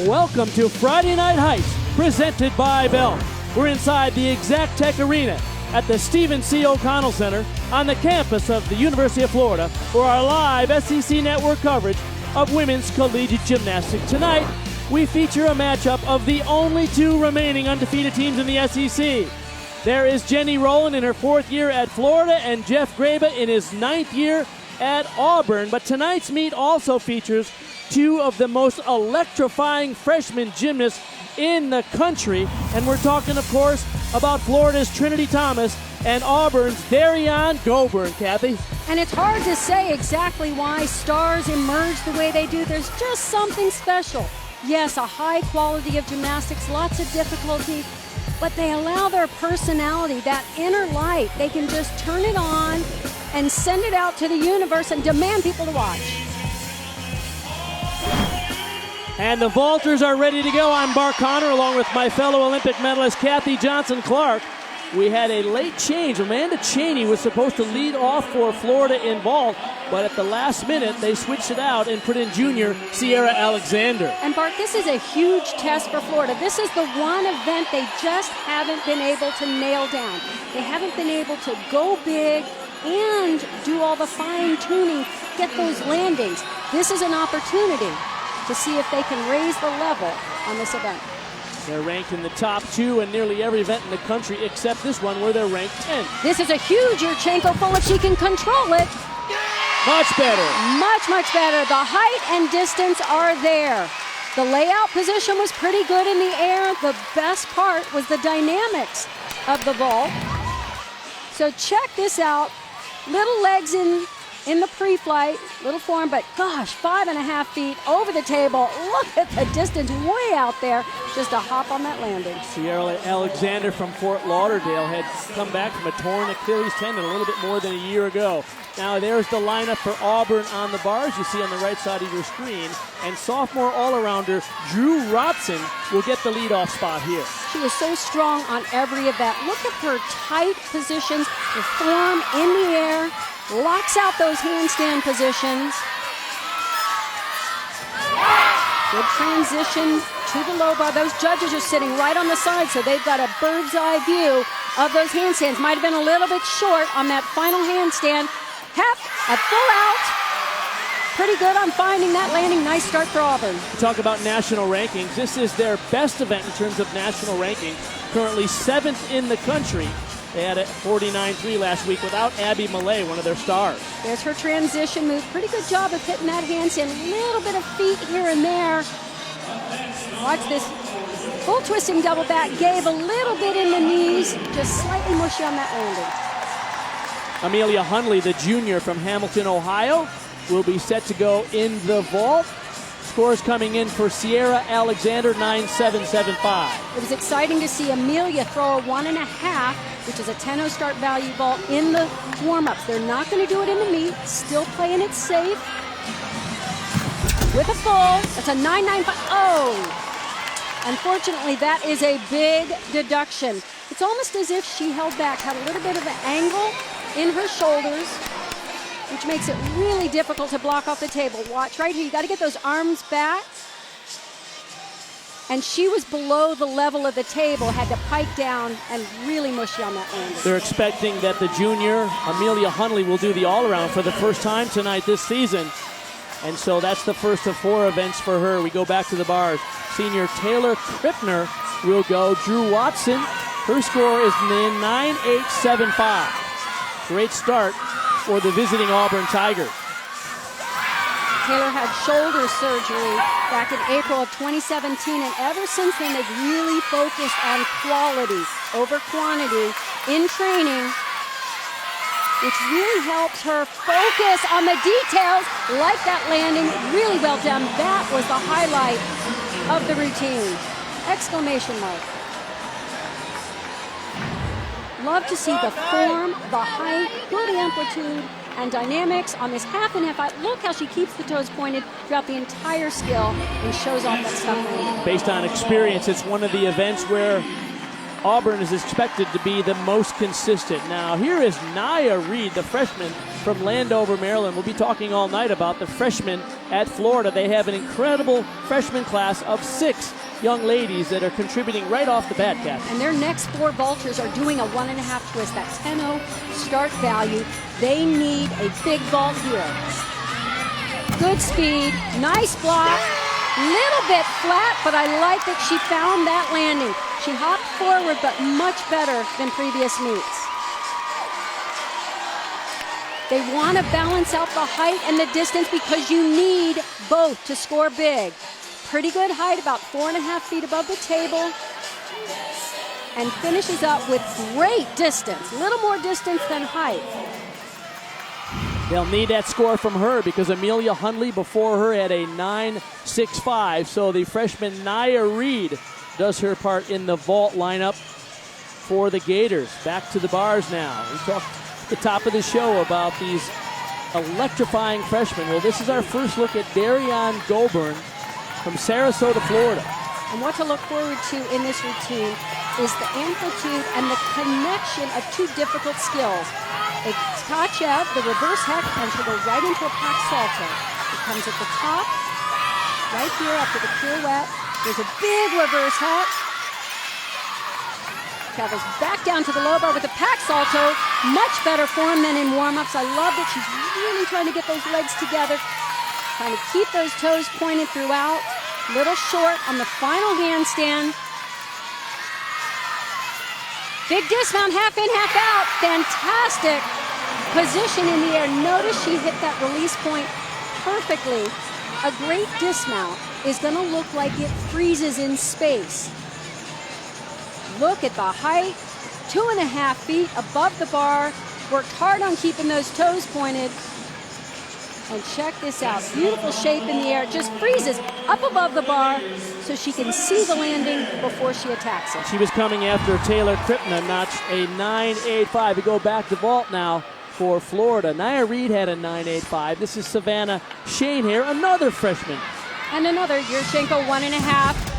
welcome to Friday Night Heights, presented by Bell. We're inside the Exactech Arena at the Stephen C. O'Connell Center on the campus of the University of Florida for our live SEC Network coverage of women's collegiate gymnastics. Tonight, we feature a matchup of the only two remaining undefeated teams in the SEC. There is Jenny Rowland in her 4th year at Florida and Jeff Graba in his 9th year at Auburn. But tonight's meet also features two of the most electrifying freshman gymnasts in the country. And we're talking, of course, about Florida's Trinity Thomas and Auburn's Darian Goburn, Kathy. And it's hard to say exactly why stars emerge the way they do. There's just something special. Yes, a high quality of gymnastics, lots of difficulty, but they allow their personality, that inner light. They can just turn it on and send it out to the universe and demand people to watch. And the vaulters are ready to go. I'm Bart Connor, along with my fellow Olympic medalist Kathy Johnson-Clark. We had a late change. Amanda Chaney was supposed to lead off for Florida in vault, but at the last minute, they switched it out and put in junior Sierra Alexander. And Bart, this is a huge test for Florida. This is the one event they just haven't been able to nail down. They haven't been able to go big and do all the fine-tuning, get those landings. This is an opportunity to see if they can raise the level on this event. They're ranked in the top 2 in nearly every event in the country except this one where they're ranked 10. This is a huge Yurchenko full if she can control it. Much better. Much better. The height and distance are there. The layout position was pretty good in the air. The best part was the dynamics of the vault. So check this out. Little legs in the pre-flight, little form, but gosh, 5.5 feet over the table. Look at the distance way out there. Just a hop on that landing. Sierra Alexander from Fort Lauderdale had come back from a torn Achilles tendon a little bit more than a year ago. Now there's the lineup for Auburn on the bars you see on the right side of your screen. And sophomore all-arounder Drew Rodson will get the leadoff spot here. She is so strong on every event. Look at her tight positions, her form in the air, locks out those handstand positions. Good transition to the low bar. Those judges are sitting right on the side, so they've got a bird's eye view of those handstands. Might have been a little bit short on that final handstand. A full out. Pretty good on finding that landing. Nice start for Auburn. Talk about national rankings. This is their best event in terms of national ranking. Currently 7th in the country. They had a 49-3 last week without Abby Millay, one of their stars. There's her transition move. Pretty good job of hitting that handstand. A little bit of feet here and there. Watch this. Full twisting double back. Gave a little bit in the knees. Just slightly mushy on that landing. Amelia Hundley, the junior from Hamilton, Ohio, will be set to go in the vault. Scores coming in for Sierra Alexander, 9.775. It was exciting to see Amelia throw a 1.5, which is a 10-0 start value vault in the warm-ups. They're not going to do it in the meet. Still playing it safe. With a full, that's a 9.95. Oh! Unfortunately, that is a big deduction. It's almost as if she held back, had a little bit of an angle in her shoulders, which makes it really difficult to block off the table. Watch right here. You got to get those arms back. And she was below the level of the table, had to pike down and really mushy on that landing. They're expecting that the junior, Amelia Hundley, will do the all-around for the first time tonight this season. And so that's the first of 4 events for her. We go back to the bars. Senior Taylor Krippner will go. Drew Watson, her score is 9.875. Great start for the visiting Auburn Tigers. Taylor had shoulder surgery back in April of 2017, and ever since then they've really focused on quality over quantity in training, which really helps her focus on the details, like that landing. Really well done. That was the highlight of the routine. Exclamation mark. Love to see the form, the height, good amplitude, and dynamics on this half and half. Look how she keeps the toes pointed throughout the entire skill and shows off that stuff. Based on experience, it's one of the events where Auburn is expected to be the most consistent. Now, here is Nia Reed, the freshman from Landover, Maryland. We'll be talking all night about the freshmen at Florida. They have an incredible freshman class of 6 young ladies that are contributing right off the bat, Kathy. And their next 4 vaulters are doing a 1.5 twist, that 10-0 start value. They need a big vault here. Good speed, nice block, little bit flat, but I like that she found that landing. She hopped forward, but much better than previous meets. They want to balance out the height and the distance because you need both to score big. Pretty good height, about 4.5 feet above the table, and finishes up with great distance, a little more distance than height. They'll need that score from her because Amelia Hundley before her had a 9.65. So the freshman Nia Reed does her part in the vault lineup for the Gators. Back to the bars now. We talked at the top of the show about these electrifying freshmen. Well, this is our first look at Darian Goburn from Sarasota, Florida. And what to look forward to in this routine is the amplitude and the connection of 2 difficult skills. A Kachev, the reverse hex, and she'll go right into a pack salto. It comes at the top, right here after the pirouette. There's a big reverse hex. Travels back down to the low bar with a pack salto. Much better form than in warm-ups. I love that she's really trying to get those legs together, trying to keep those toes pointed throughout. Little short on the final handstand. Big dismount, half in, half out. Fantastic position in the air. Notice she hit that release point perfectly. A great dismount is going to look like it freezes in space. Look at the height, 2.5 feet above the bar. Worked hard on keeping those toes pointed. And check this out, beautiful shape in the air. It just freezes up above the bar so she can see the landing before she attacks it. She was coming after Taylor Kripna, notched a 9.85. We go back to vault now for Florida. Nia Reed had a 9.85. This is Savannah Shane here, another freshman. And another Yurchenko 1.5,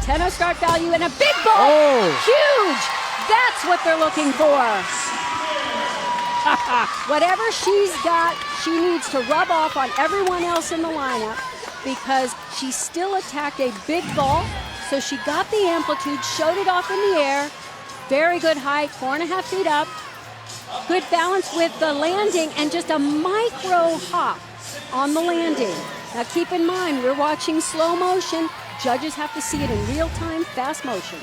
10-0 start value, and a big ball. Oh. Huge. That's what they're looking for. Whatever she's got, she needs to rub off on everyone else in the lineup because she still attacked a big ball, so she got the amplitude, showed it off in the air. Very good height, 4.5 feet up. Good balance with the landing and just a micro hop on the landing. Now keep in mind, we're watching slow motion. Judges have to see it in real time, fast motion.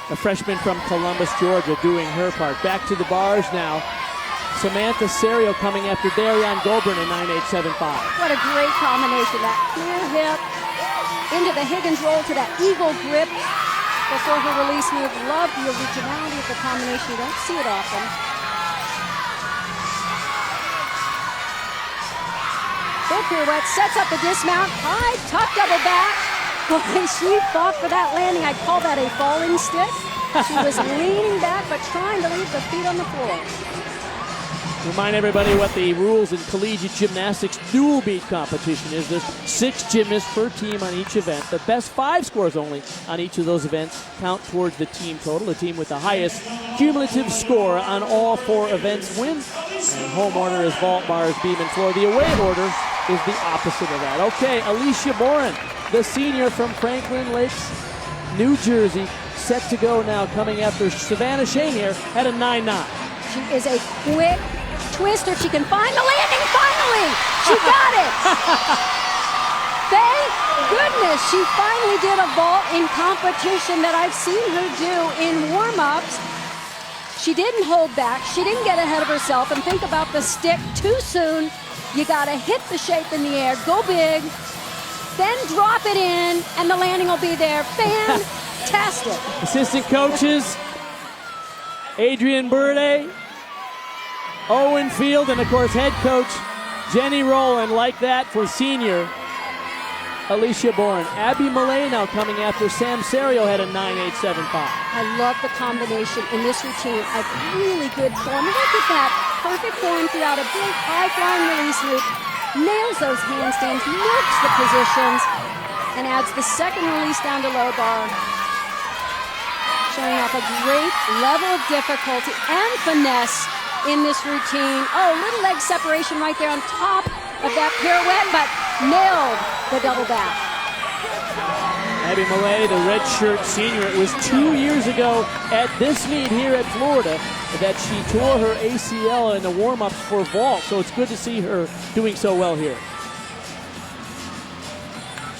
A freshman from Columbus, Georgia, doing her part. Back to the bars now. Samantha Serio coming after Darian Goburn in 9.875. What a great combination. That clear hip into the Higgins roll to that eagle grip before her release move. Love the originality of the combination. You don't see it often. Full pirouette, sets up the dismount. High tuck double back. Boy, she fought for that landing. I call that a falling stick. She was leaning back, but trying to leave the feet on the floor. Remind everybody what the rules in collegiate gymnastics dual beat competition is. There's 6 gymnasts per team on each event. The best 5 scores only on each of those events count towards the team total. The team with the highest cumulative score on all 4 events wins. And home order is vault, bars, beam, and floor. The away order is the opposite of that. Okay, Alicia Boren, the senior from Franklin Lakes, New Jersey, set to go now, coming after Savannah Shane here at a 9.9. She is a quick twister. She can find the landing finally. She got it. Thank goodness she finally did a vault in competition that I've seen her do in warm-ups. She didn't hold back. She didn't get ahead of herself and think about the stick too soon. You got to hit the shape in the air, go big, then drop it in, and the landing will be there. Fantastic. Assistant coaches, Adrian Burde, Owen Field, and of course head coach Jenny Rowland. Like that for senior Alicia Boren. Abby Millay now coming after Sam Serio had a 9.875. I love the combination in this routine of really good form. Look at that. Perfect form throughout a big high-flying release loop. Nails those handstands, milks the positions, and adds the second release down to low bar. Showing off a great level of difficulty and finesse in this routine. Oh, little leg separation right there on top of that pirouette, but nailed the double back. Abby Millay, the redshirt senior. It was 2 years ago at this meet here at Florida that she tore her ACL in the warm-ups for vault, so it's good to see her doing so well here.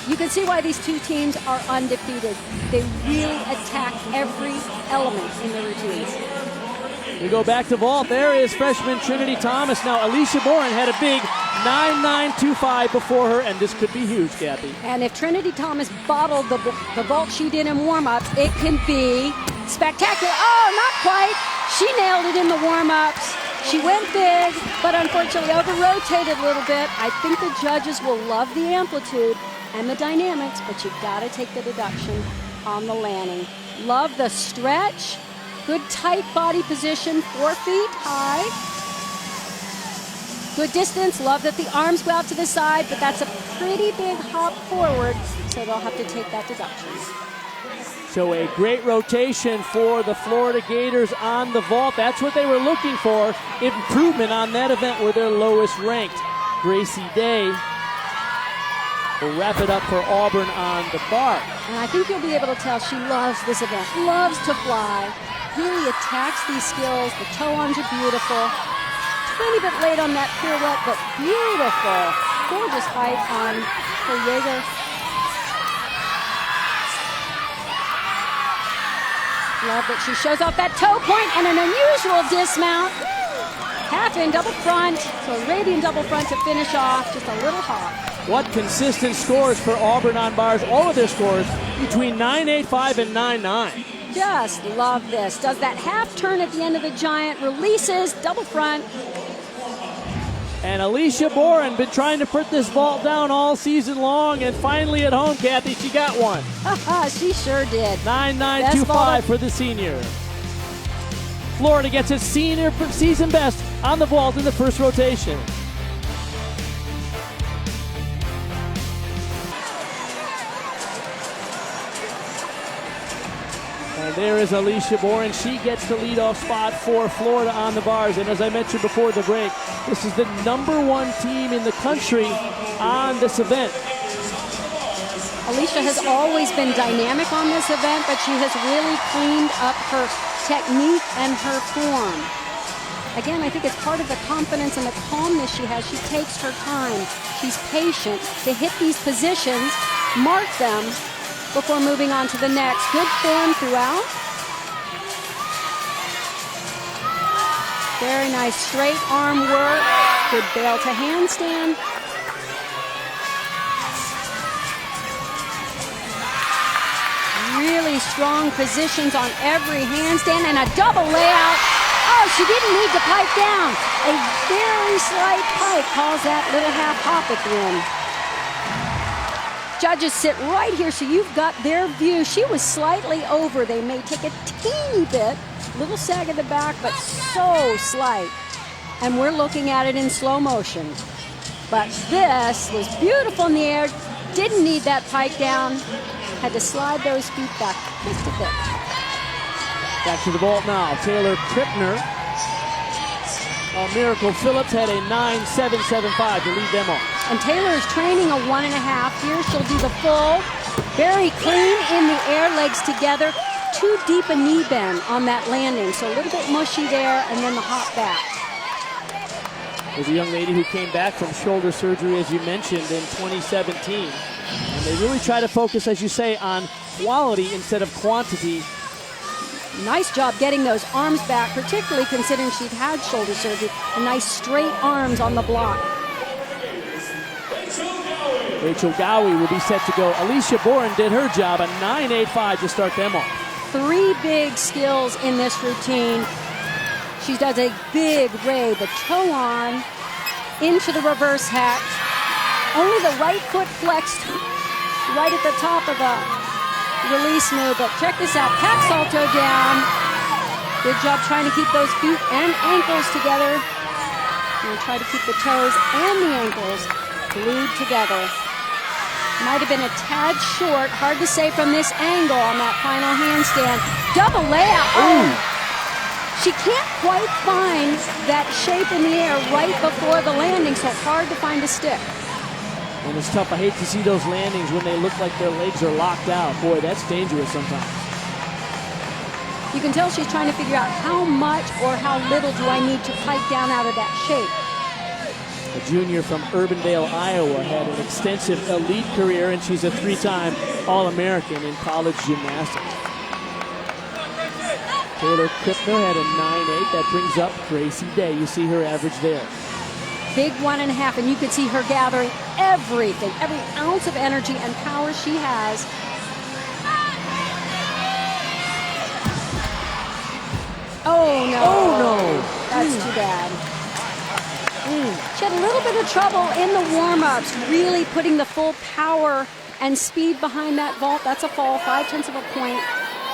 You can see why these two teams are undefeated. They really attack every element in the routines. We go back to vault. There is freshman Trinity Thomas. Now, Alicia Boren had a big 9.925 before her, and this could be huge, Kathy. And if Trinity Thomas bottled the vault she did in warm-ups, it can be spectacular. Oh, not quite. She nailed it in the warm-ups. She went big, but unfortunately over-rotated a little bit. I think the judges will love the amplitude and the dynamics, but you've got to take the deduction on the landing. Love the stretch. Good tight body position, 4 feet high. Good distance. Love that the arms go out to the side, but that's a pretty big hop forward, so they'll have to take that deduction. So a great rotation for the Florida Gators on the vault. That's what they were looking for. Improvement on that event where they're lowest ranked. Gracie Day will wrap it up for Auburn on the bar. And I think you'll be able to tell she loves this event, loves to fly, really attacks these skills. The toe arms are beautiful. Tiny bit late on that pirouette, but beautiful. Gorgeous height on her Jaeger. Love that she shows off that toe point and an unusual dismount. Half in double front, so Arabian double front to finish off, just a little hop. What consistent scores for Auburn on bars. All of their scores between 9.85 and 9.9. Just love this. Does that half turn at the end of the giant, releases, double front. And Alicia Boren been trying to put this vault down all season long, and finally at home, Kathy, she got one. She sure did. 9.925 for the senior. Florida gets its senior season best on the vault in the first rotation. And there is Alicia Boren. She gets the leadoff spot for Florida on the bars. And as I mentioned before the break, this is the #1 team in the country on this event. Alicia has always been dynamic on this event, but she has really cleaned up her technique and her form. Again, I think it's part of the confidence and the calmness she has. She takes her time. She's patient to hit these positions, mark them, before moving on to the next. Good form throughout. Very nice straight arm work. Good bail to handstand. Really strong positions on every handstand and a double layout. Oh, she didn't need to pike down. A very slight pike, calls that little half hop at the end. Judges sit right here, so you've got their view. She was slightly over. They may take a teeny bit, little sag at the back, but so slight. And we're looking at it in slow motion. But this was beautiful in the air. Didn't need that pike down. Had to slide those feet back just a bit. Back to the vault now. Taylor Krippner. Miracle Phillips had a 9.775 to lead them off. And Taylor is training a 1.5 here. She'll do the full. Very clean in the air, legs together. Too deep a knee bend on that landing. So a little bit mushy there, and then the hop back. There's a young lady who came back from shoulder surgery, as you mentioned, in 2017. And they really try to focus, as you say, on quality instead of quantity. Nice job getting those arms back, particularly considering she'd had shoulder surgery. And nice straight arms on the block. Rachel Gowie will be set to go. Alicia Boren did her job, a 9.85 to start them off. 3 big skills in this routine. She does a big ray, the toe on, into the reverse hack. Only the right foot flexed right at the top of a release move, but check this out, pack salto down. Good job trying to keep those feet and ankles together. And try to keep the toes and the ankles glued together. Might have been a tad short, hard to say from this angle on that final handstand. Double layout. Oh, She can't quite find that shape in the air right before the landing, so hard to find a stick. And it's tough. I hate to see those landings when they look like their legs are locked out. Boy, that's dangerous sometimes. You can tell she's trying to figure out how much or how little do I need to pipe down out of that shape. A junior from Urbandale, Iowa, had an extensive elite career, and she's a 3-time All-American in college gymnastics. Taylor Krippner had a 9.8. That brings up Gracie Day. You see her average there. Big 1.5, and you could see her gathering everything, every ounce of energy and power she has. Oh, no. Oh, no. That's too bad. She had a little bit of trouble in the warm-ups, really putting the full power and speed behind that vault. That's a fall, 0.5 of a point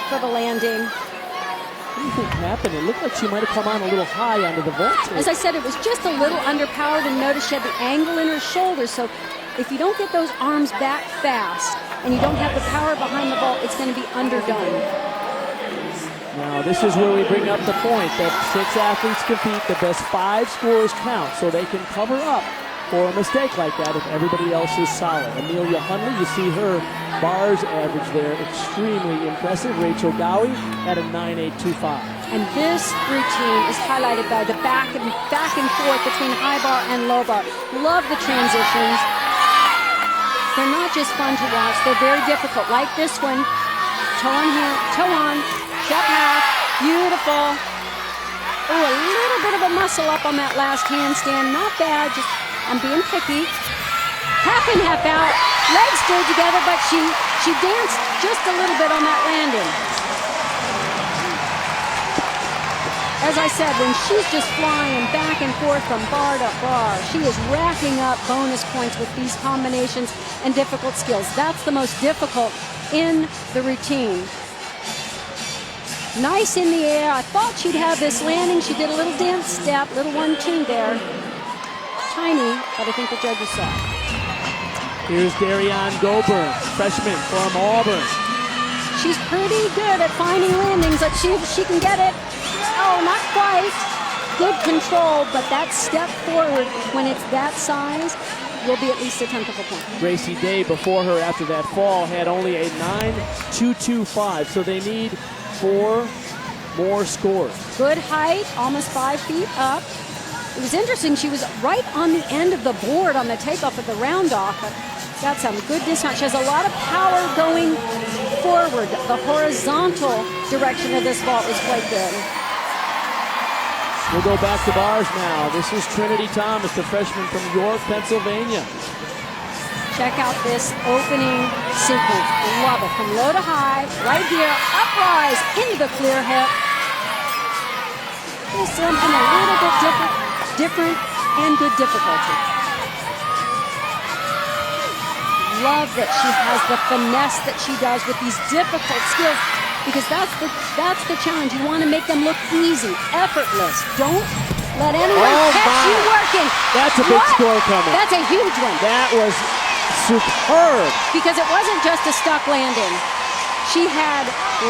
for the landing. What do you think happened? It looked like she might have come on a little high onto the vault. As I said, it was just a little underpowered, and notice she had the angle in her shoulders. So if you don't get those arms back fast and you don't have the power behind the vault, it's going to be underdone. Now, this is where we bring up the point that 6 athletes compete. The best 5 scores count, so they can cover up for a mistake like that if everybody else is solid. Amelia Hundley, you see her bars average there, extremely impressive. Rachel Gowie at a 9.825. And this routine is highlighted by the back and forth between high bar and low bar. Love the transitions. They're not just fun to watch, they're very difficult. Like this one, toe on hand, toe on, step half, beautiful. Oh, a little bit of a muscle up on that last handstand, not bad, just I'm being picky. Half in, half out, legs stayed together, but she danced just a little bit on that landing. As I said, when she's just flying back and forth from bar to bar, she is racking up bonus points with these combinations and difficult skills. That's the most difficult in the routine. Nice in the air. I thought she'd have this landing. She did a little dance step, little 1-2 there. Tiny, but I think the judges saw. Here's Darian Goburn, freshman from Auburn. She's pretty good at finding landings. Let's see if she can get it. Oh, not quite. Good control, but that step forward when it's that size will be at least a 10th of a point. Gracie Day before her after that fall had only a 9.225, so they need 4 more scores. Good height, almost 5 feet up. It was interesting, she was right on the end of the board on the takeoff of the round off. Got some good dismount. She has a lot of power going forward. The horizontal direction of this vault is quite good. We'll go back to bars now. This is Trinity Thomas, the freshman from York, Pennsylvania. Check out this opening sequence. Love it. From low to high, right here, uprise into the clear hip. There's something a little bit different and good difficulty. Love that she has the finesse that she does with these difficult skills, because that's the challenge. You want to make them look easy, effortless. Don't let anyone catch you working. That's a big score coming. That's a huge one. That was superb. Because it wasn't just a stuck landing. She had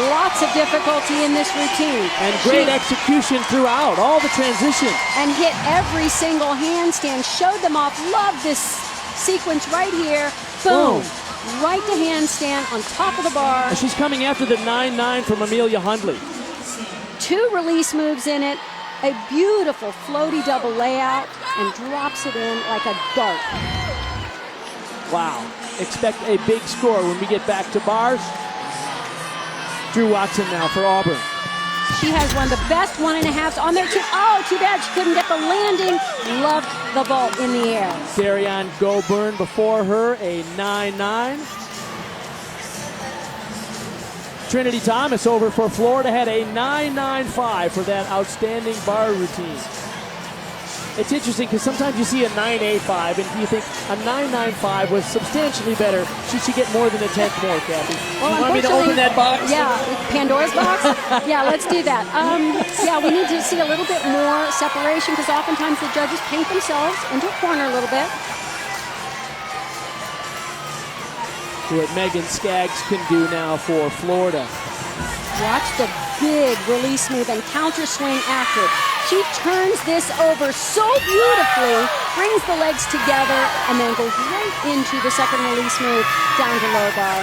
lots of difficulty in this routine. And great execution throughout, all the transitions. And hit every single handstand, showed them off. Love this sequence right here. Boom. Right to handstand on top of the bar. And she's coming after the 9.9 from Amelia Hundley. 2 release moves in it, a beautiful floaty double layout, and drops it in like a dart. Wow. Expect a big score when we get back to bars. Drew Watson now for Auburn. She has one of the best 1.5s on there too. Oh, too bad she couldn't get the landing. Loved the vault in the air. Darian Goburn before her, a 9.9. Trinity Thomas over for Florida had a 9.95 for that outstanding bar routine. It's interesting because sometimes you see a 9.85 and you think a 9.95 was substantially better. Should she get more than a 10th more, Kathy? Well, you want me to open that box? Yeah, Pandora's box? Yeah, let's do that. Yeah, we need to see a little bit more separation because oftentimes the judges paint themselves into a corner a little bit. What Megan Skaggs can do now for Florida. Watch the big release move and counter swing after. She turns this over so beautifully, brings the legs together, and then goes right into the second release move down to low bar.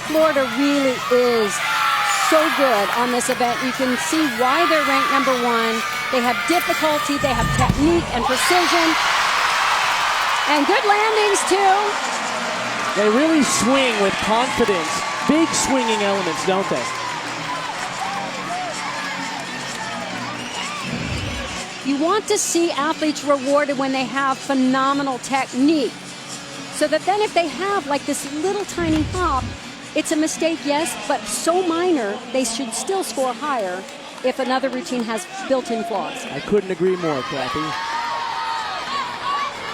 Florida really is so good on this event. You can see why they're ranked number 1. They have difficulty, they have technique and precision, and good landings too. They really swing with confidence. Big swinging elements, don't they? You want to see athletes rewarded when they have phenomenal technique. So that then if they have like this little tiny hop, it's a mistake, yes, but so minor, they should still score higher if another routine has built-in flaws. I couldn't agree more, Kathy.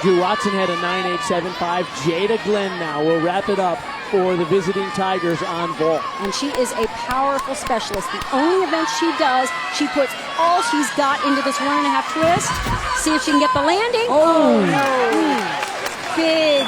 Drew Watson had a 9.875. Jada Glenn now will wrap it up for the visiting Tigers on vault. And she is a powerful specialist. The only event she does, she puts all she's got into this 1.5 twist. See if she can get the landing. Oh, no. Big,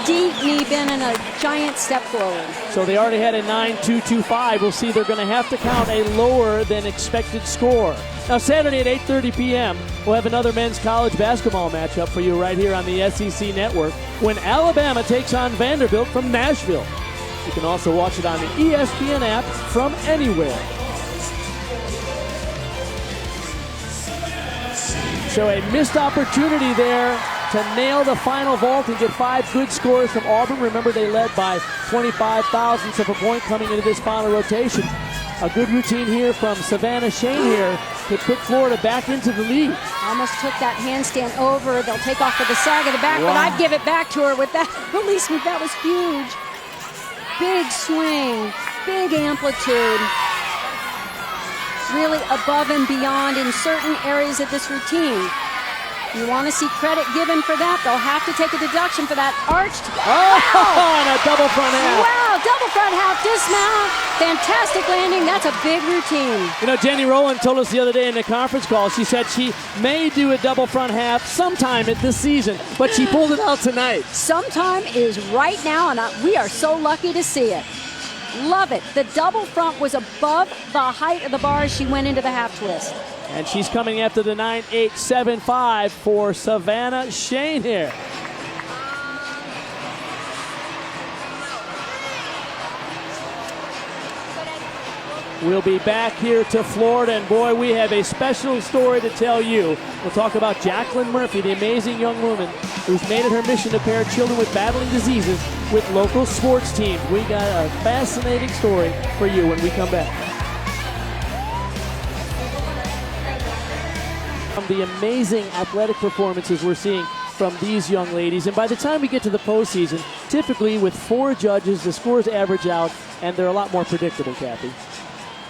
deep knee bend and a giant step forward. So they already had a 9.225. We'll see they're going to have to count a lower than expected score. Now, Saturday at 8:30 p.m., we'll have another men's college basketball matchup for you right here on the SEC Network when Alabama takes on Vanderbilt from Nashville. You can also watch it on the ESPN app from anywhere. So a missed opportunity there to nail the final vault and get 5 good scores from Auburn. Remember, they led by 25 thousandths of a point coming into this final rotation. A good routine here from Savannah Shane here to put Florida back into the lead. Almost took that handstand over. They'll take off with the sag of the back, wow. But I'd give it back to her with that release move. That was huge. Big swing, big amplitude. Really above and beyond in certain areas of this routine. You want to see credit given for that, they'll have to take a deduction for that arched. Oh, and a double front half. Wow, double front half dismount. Fantastic landing. That's a big routine. You know, Jenny Rowland told us the other day in the conference call, she said she may do a double front half sometime this season, but she pulled it out tonight. Sometime is right now, and we are so lucky to see it. Love it. The double front was above the height of the bar as she went into the half twist. And she's coming after the 9.875 for Savannah Shane here. We'll be back here to Florida, and boy, we have a special story to tell you. We'll talk about Jacqueline Murphy, the amazing young woman who's made it her mission to pair children with battling diseases with local sports teams. We got a fascinating story for you when we come back. The amazing athletic performances we're seeing from these young ladies. And by the time we get to the postseason, typically with 4 judges, the scores average out, and they're a lot more predictable, Kathy.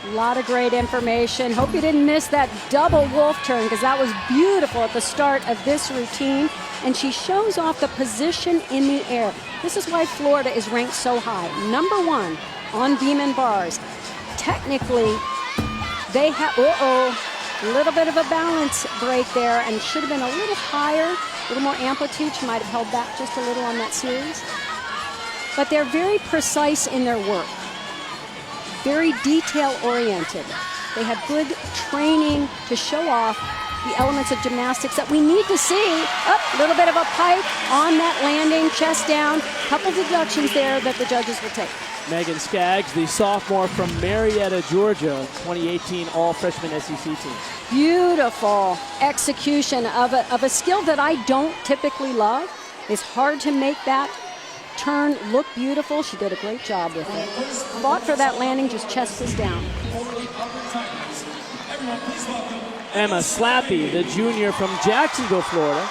A lot of great information. Hope you didn't miss that double wolf turn because that was beautiful at the start of this routine. And she shows off the position in the air. This is why Florida is ranked so high. Number 1 on beam and bars. Technically, they have, a little bit of a balance break there and should have been a little higher, a little more amplitude. She might have held back just a little on that series. But they're very precise in their work. Very detail-oriented. They have good training to show off the elements of gymnastics that we need to see. A little bit of a pike on that landing, chest down. Couple deductions there that the judges will take. Megan Skaggs, the sophomore from Marietta, Georgia, 2018 all-freshman SEC team. Beautiful execution of a skill that I don't typically love. It's hard to make that turn look beautiful. She did a great job with it. Fought for that landing, just chest is down. Emma Slappy, the junior from Jacksonville, Florida,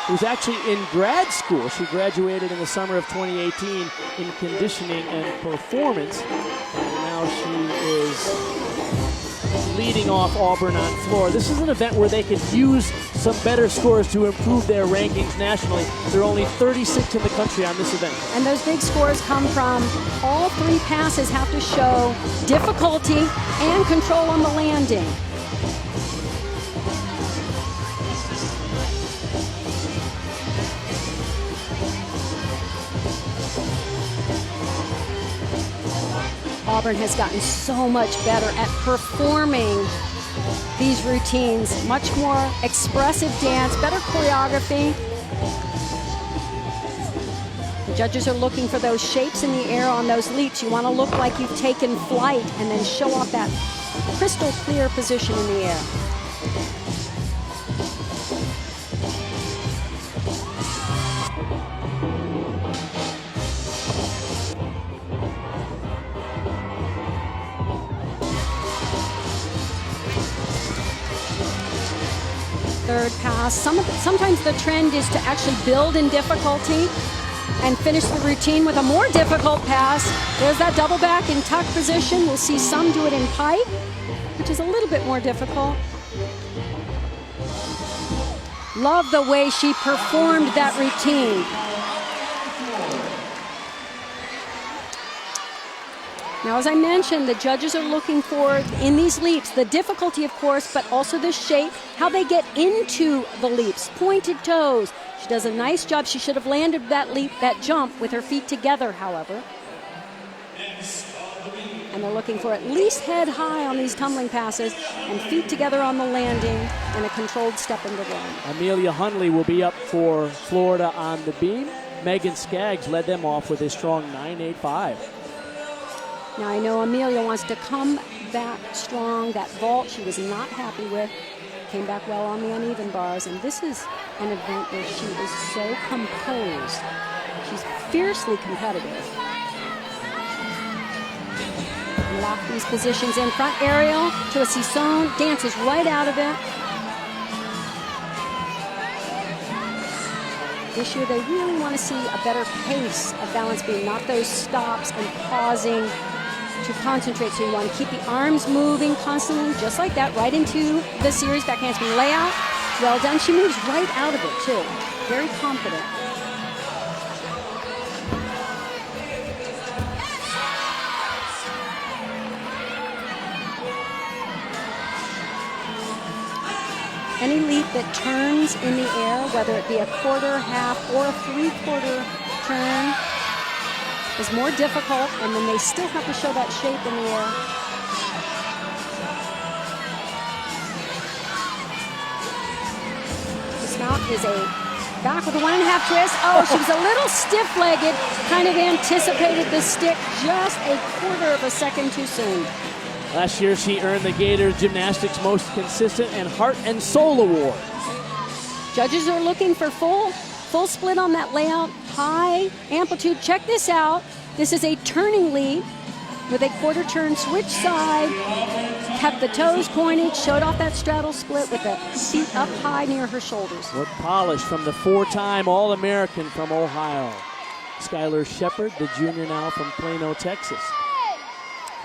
who's actually in grad school. She graduated in the summer of 2018 in conditioning and performance. And now she is leading off Auburn on floor. This is an event where they could use some better scores to improve their rankings nationally. They're only 36th in the country on this event. And those big scores come from all 3 passes have to show difficulty and control on the landing. Auburn has gotten so much better at performing these routines. Much more expressive dance, better choreography. The judges are looking for those shapes in the air on those leaps. You want to look like you've taken flight and then show off that crystal clear position in the air. Third pass. Sometimes the trend is to actually build in difficulty and finish the routine with a more difficult pass. There's that double back in tuck position. We'll see some do it in pike, which is a little bit more difficult. Love the way she performed that routine. Now, as I mentioned, the judges are looking for, in these leaps, the difficulty, of course, but also the shape, how they get into the leaps, pointed toes. She does a nice job. She should have landed that leap, that jump, with her feet together, however. And they're looking for at least head high on these tumbling passes and feet together on the landing and a controlled step into run. Amelia Hundley will be up for Florida on the beam. Megan Skaggs led them off with a strong 9.85. Now, I know Amelia wants to come back strong. That vault she was not happy with. Came back well on the uneven bars. And this is an event where she is so composed. She's fiercely competitive. Lock these positions in front aerial to a Sisson. Dances right out of it. This year they really want to see a better pace of balance beam, not those stops and pausing to concentrate. So you want to keep the arms moving constantly, just like that, right into the series back handspring layout. Well done. She moves right out of it too. Very confident. Any leap that turns in the air, whether it be a quarter, half, or a three-quarter turn, is more difficult, and then they still have to show that shape in the air. Dismount is a back with a 1.5 twist. Oh, she was a little stiff-legged, kind of anticipated the stick just a quarter of a second too soon. Last year, she earned the Gator Gymnastics Most Consistent and Heart and Soul Award. Judges are looking for full split on that layout, high amplitude. Check this out. This is a turning leap with a quarter turn, switch side, kept the toes pointed, showed off that straddle split with the feet up high near her shoulders. What polish from the 4-time All-American from Ohio. Skylar Shepard, the junior now from Plano, Texas.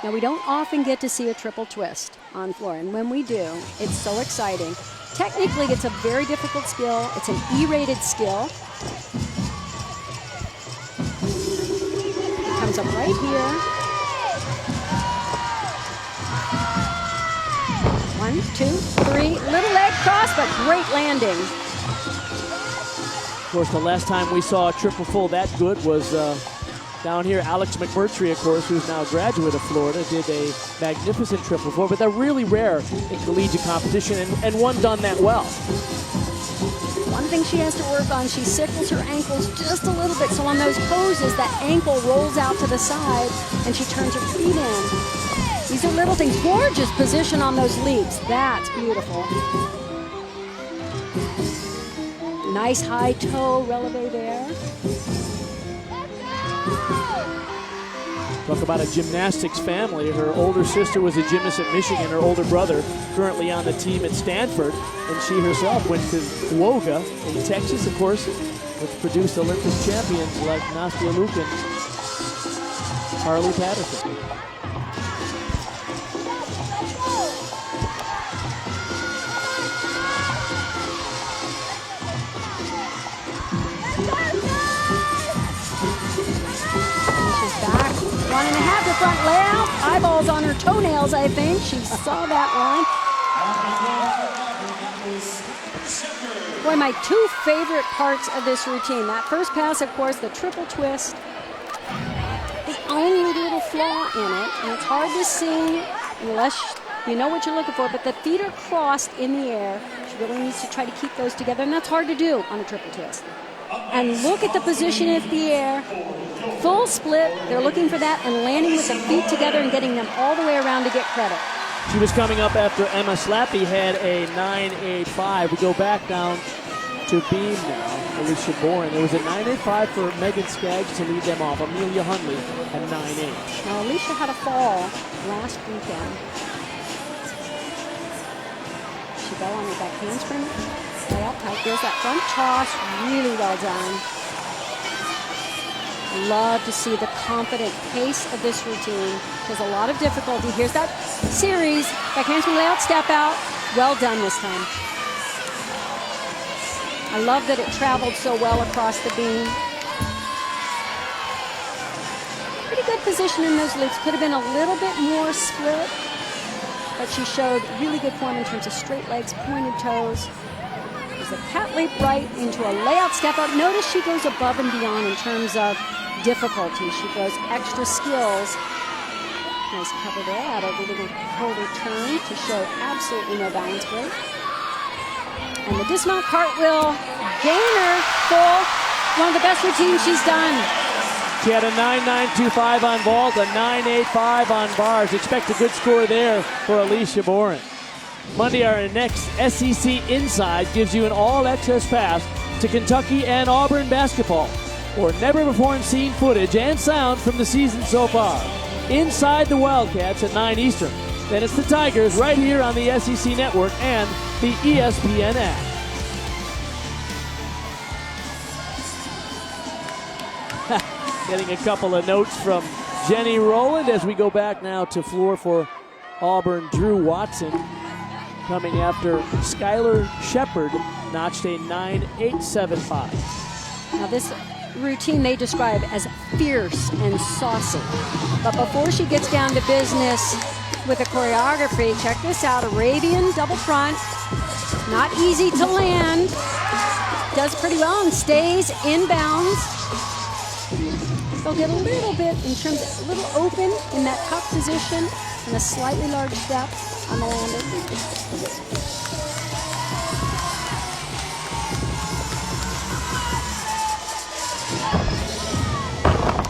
Now, we don't often get to see a triple twist on floor, and when we do, it's so exciting. Technically, it's a very difficult skill. It's an E-rated skill. Comes up right here. 1, 2, 3. Little leg cross, but great landing. Of course, the last time we saw a triple full that good was down here. Alex McMurtry, of course, who's now a graduate of Florida, did a magnificent triple full, but they're really rare in collegiate competition, and one done that well. One thing she has to work on, she sickles her ankles just a little bit, so on those poses, that ankle rolls out to the side, and she turns her feet in. These are little things. Gorgeous position on those leaps. That's beautiful. Nice high toe releve there. Talk about a gymnastics family. Her older sister was a gymnast at Michigan. Her older brother currently on the team at Stanford. And she herself went to Woga in Texas, of course, which produced Olympic champions like Nastia Lukin, Harley Patterson. Back, 1.5 to front layout. Eyeballs on her toenails, I think. She saw that line. Boy, my two favorite parts of this routine. That first pass, of course, the triple twist. The only little flaw in it, and it's hard to see unless you know what you're looking for, but the feet are crossed in the air. She really needs to try to keep those together, and that's hard to do on a triple twist. And look at the position of the air. Full split, they're looking for that, and landing with the feet together and getting them all the way around to get credit. She was coming up after Emma Slappy had a 9.85. We go back down to beam now. Alicia Boren. There was a 9.85 for Megan Skaggs to lead them off. Amelia Hunley at 9.8. Now, Alicia had a fall last weekend. She fell on her back handspring. Layout tight. There's that front toss. Really well done. Love to see the confident pace of this routine. She has a lot of difficulty. Here's that series. Back handspring layout, step out. Well done this time. I love that it traveled so well across the beam. Pretty good position in those loops. Could have been a little bit more split, but she showed really good form in terms of straight legs, pointed toes. There's a cat leap right into a layout step up. Notice she goes above and beyond in terms of difficulty. She goes extra skills. Nice cover there. Add a little shoulder turn to show absolutely no balance break. And the dismount cartwheel gainer full. One of the best routines she's done. She had a 9.925 on vault, a 9.85 on bars. Expect a good score there for Alicia Boren. Monday, our next SEC Inside gives you an all-access pass to Kentucky and Auburn basketball, or never-before-seen footage and sound from the season so far. Inside the Wildcats at 9 Eastern. Then it's the Tigers right here on the SEC Network and the ESPN app. Getting a couple of notes from Jenny Rowland as we go back now to floor for Auburn. Drew Watson coming after Skylar Shepard, notched a 9.875. Now this routine they describe as fierce and saucy. But before she gets down to business with the choreography, check this out. Arabian double front. Not easy to land. Does pretty well and stays in bounds. They'll get a little bit in terms of a little open in that tuck position and a slightly large step on the landing.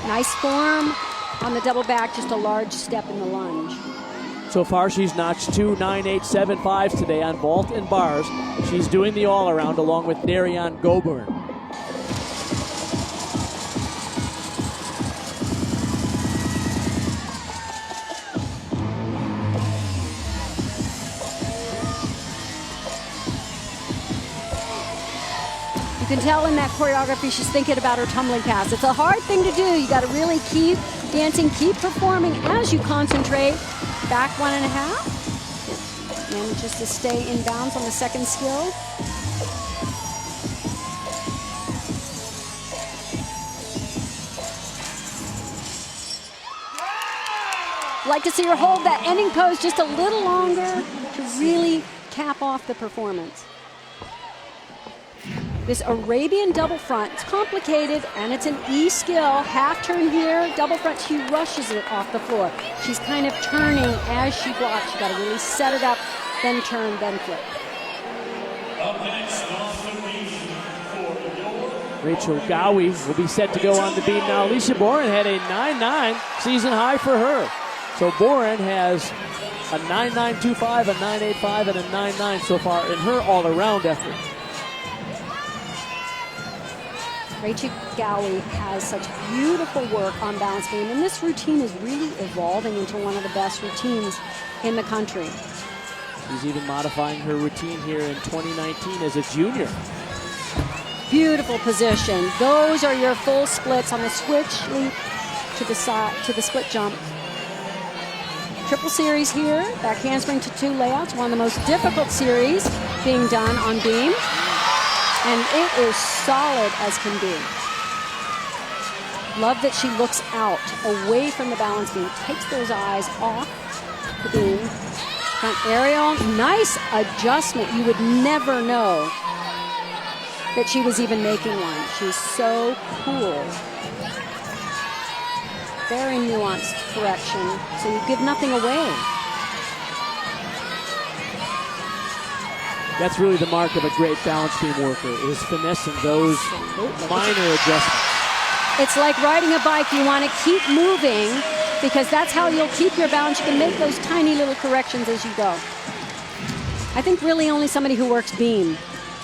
Nice form on the double back, just a large step in the lunge. So far, she's notched two 9.875s today on vault and bars. She's doing the all-around along with Darian Goburn. You can tell in that choreography she's thinking about her tumbling pass. It's a hard thing to do. You got to really keep dancing, keep performing as you concentrate. Back 1.5. Manages to stay in bounds on the second skill. Like to see her hold that ending pose just a little longer to really cap off the performance. This Arabian double front, it's complicated and it's an E skill. Half turn here, double front, she rushes it off the floor. She's kind of turning as she blocks. You gotta really set it up, then turn, then flip. Rachel Gowie will be set to go on the beam now. Alicia Boren had a 9.9 season high for her. So Boren has a 9.925, a 9.85, and a 9.9 so far in her all-around effort. Rachel Gowie has such beautiful work on balance beam, and this routine is really evolving into one of the best routines in the country. She's even modifying her routine here in 2019 as a junior. Beautiful position. Those are your full splits on the switch leap to the side, to the split jump. Triple series here, back handspring to two layouts, one of the most difficult series being done on beam. And it is solid as can be. Love that she looks out, away from the balance beam, takes those eyes off the beam. Front aerial, nice adjustment. You would never know that she was even making one. She's so cool. Very nuanced correction, so you give nothing away. That's really the mark of a great balance beam worker, is finessing those minor adjustments. It's like riding a bike. You want to keep moving because that's how you'll keep your balance. You can make those tiny little corrections as you go. I think really only somebody who works beam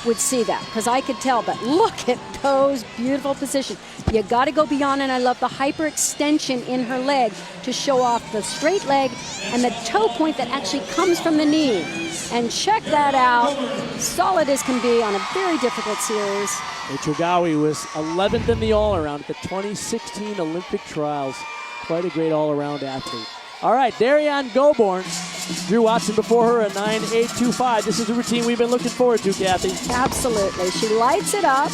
would see that, because I could tell, but look at those beautiful positions. You got to go beyond, and I love the hyperextension in her leg to show off the straight leg and the toe point that actually comes from the knee. And check that out, solid as can be on a very difficult series. Rachel Gowie was 11th in the all-around at the 2016 Olympic trials. Quite a great all-around athlete. All right, Darian Goborn. Drew Watson before her, a 9.825. This is a routine we've been looking forward to, Kathy. Absolutely. She lights it up,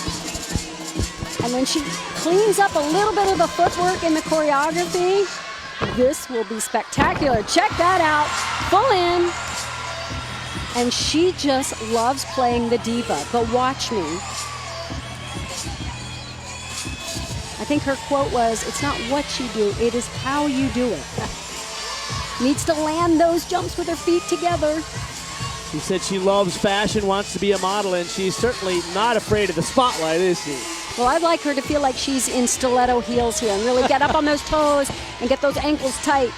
and then she cleans up a little bit of the footwork in the choreography. This will be spectacular. Check that out. Full in. And she just loves playing the diva. But watch me. I think her quote was, "It's not what you do, it is how you do it." Needs to land those jumps with her feet together. She said she loves fashion, wants to be a model, and she's certainly not afraid of the spotlight, is she? Well, I'd like her to feel like she's in stiletto heels here and really get up on those toes and get those ankles tight.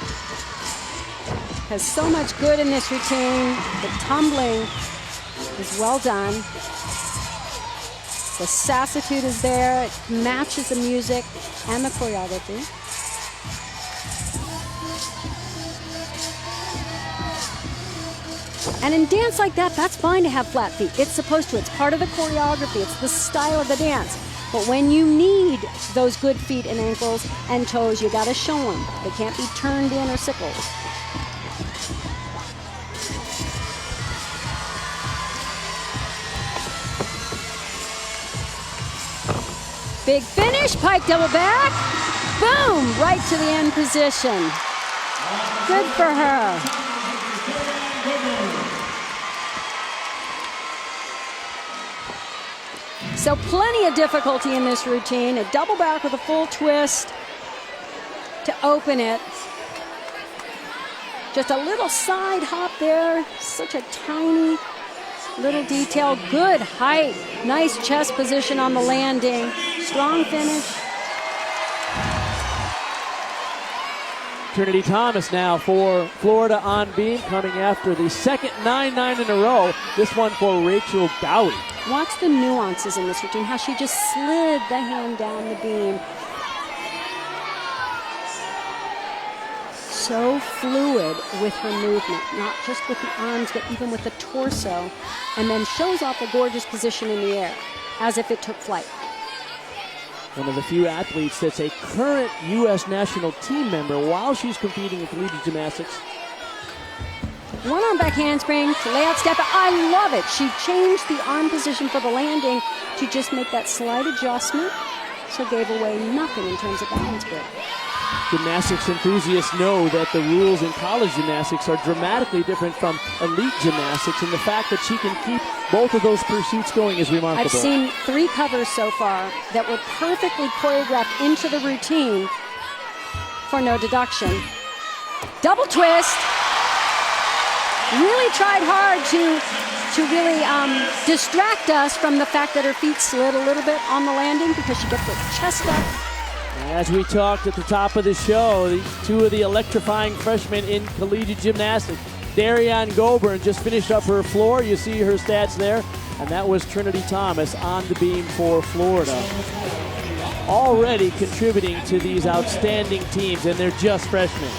Has so much good in this routine. The tumbling is well done. The sassitude is there. It matches the music and the choreography. And in dance like that, that's fine to have flat feet. It's supposed to. It's part of the choreography. It's the style of the dance. But when you need those good feet and ankles and toes, you got to show them. They can't be turned in or sickled. Big finish, pike double back. Boom, right to the end position. Good for her. So plenty of difficulty in this routine. A double back with a full twist to open it. Just a little side hop there. Such a tiny little detail. Good height. Nice chest position on the landing. Strong finish. Trinity Thomas now for Florida on beam, coming after the second 9-9 in a row. This one for Rachel Gowie. Watch the nuances in this routine, how she just slid the hand down the beam. So fluid with her movement, not just with the arms, but even with the torso, and then shows off a gorgeous position in the air, as if it took flight. One of the few athletes that's a current U.S. national team member while she's competing in collegiate gymnastics. One arm back handspring to lay out step. I love it. She changed the arm position for the landing to just make that slight adjustment, so gave away nothing in terms of balance break. Gymnastics enthusiasts know that the rules in college gymnastics are dramatically different from elite gymnastics, and the fact that she can keep both of those pursuits going is remarkable. I've seen 3 covers so far that were perfectly choreographed into the routine for no deduction. Double twist. Really tried hard to really distract us from the fact that her feet slid a little bit on the landing because she gets her chest up. As we talked at the top of the show, two of the electrifying freshmen in collegiate gymnastics. Darian Goborn just finished up her floor. You see her stats there. And that was Trinity Thomas on the beam for Florida. Already contributing to these outstanding teams, and they're just freshmen.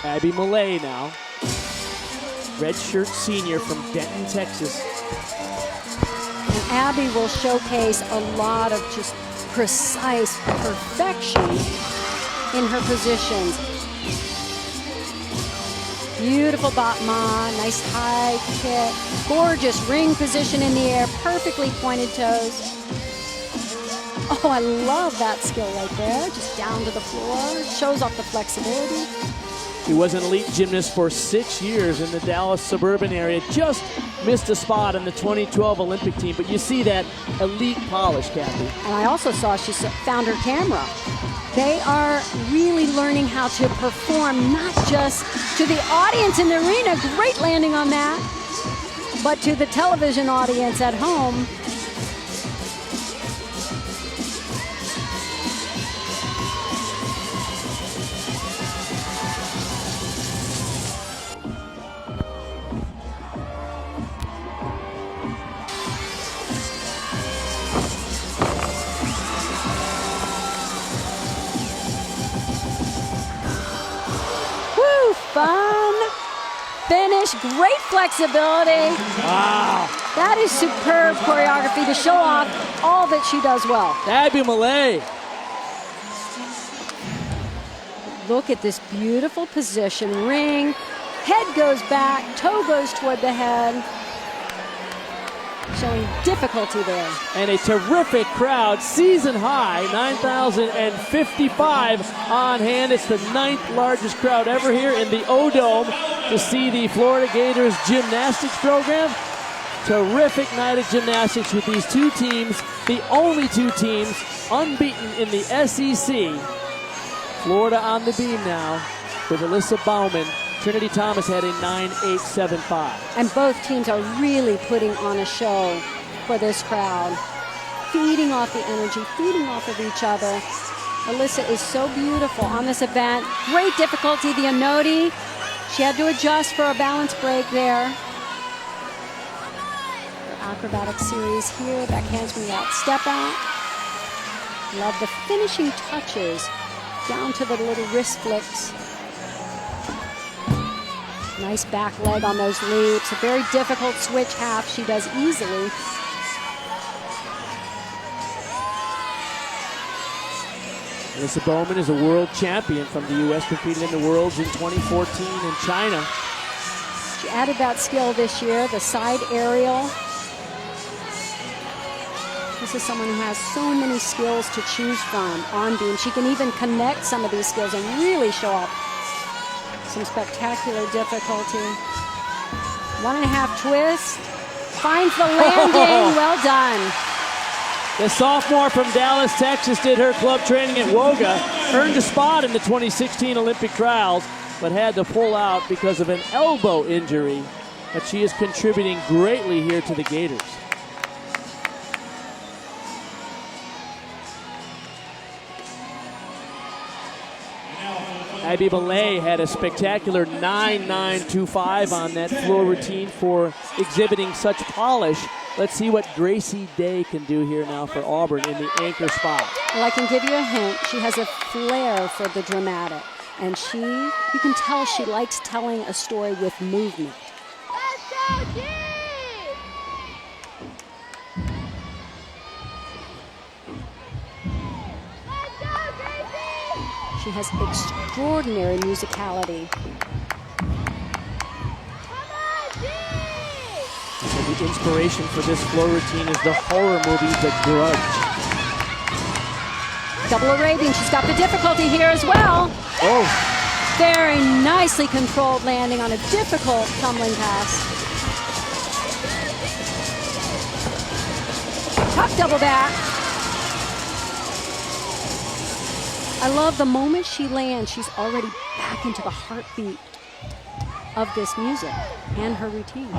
Abby Millay now. Redshirt senior from Denton, Texas. And Abby will showcase a lot of just precise perfection in her positions. Beautiful battement, nice high kick, gorgeous ring position in the air, perfectly pointed toes. Oh, I love that skill right there, just down to the floor, shows off the flexibility. He was an elite gymnast for 6 years in the Dallas suburban area. Just missed a spot in the 2012 Olympic team, but you see that elite polish, Kathy. And I also saw she found her camera. They are really learning how to perform, not just to the audience in the arena, great landing on that, but to the television audience at home. Fun finish, great flexibility. Wow. That is superb choreography to show off all that she does well. Abby Malay. Look at this beautiful position. Ring, head goes back, toe goes toward the head. Showing difficulty there. And a terrific crowd, season high, 9,055 on hand. It's the 9th largest crowd ever here in the O-Dome to see the Florida Gators gymnastics program. Terrific night of gymnastics with these two teams, the only two teams unbeaten in the SEC. Florida on the beam now with Alyssa Bauman. Trinity Thomas had a 9.875. And both teams are really putting on a show for this crowd. Feeding off the energy, feeding off of each other. Alyssa is so beautiful on this event. Great difficulty, the Anodi. She had to adjust for a balance break there. Her acrobatic series here, back handspring out, step out. Love the finishing touches down to the little wrist flicks. Nice back leg on those leaps. A very difficult switch half she does easily. Alyssa Bowman is a world champion from the U.S., competed in the Worlds in 2014 in China. She added that skill this year, the side aerial. This is someone who has so many skills to choose from on beam. She can even connect some of these skills and really show off some spectacular difficulty. 1.5 twist. Finds the landing. Well done. The sophomore from Dallas, Texas, did her club training at Woga, earned a spot in the 2016 Olympic trials, but had to pull out because of an elbow injury. But she is contributing greatly here to the Gators. Abby Malay had a spectacular 9.925 on that floor routine for exhibiting such polish. Let's see what Gracie Day can do here now for Auburn in the anchor spot. Well, I can give you a hint. She has a flair for the dramatic. And you can tell she likes telling a story with movement. Let's go, G! Let's go, Gracie! She has extraordinary musicality. And the inspiration for this floor routine is the horror movie The Grudge. Double Arabian, she's got the difficulty here as well. Oh. Very nicely controlled landing on a difficult tumbling pass. Tough double back. I love the moment she lands, she's already back into the heartbeat of this music and her routine.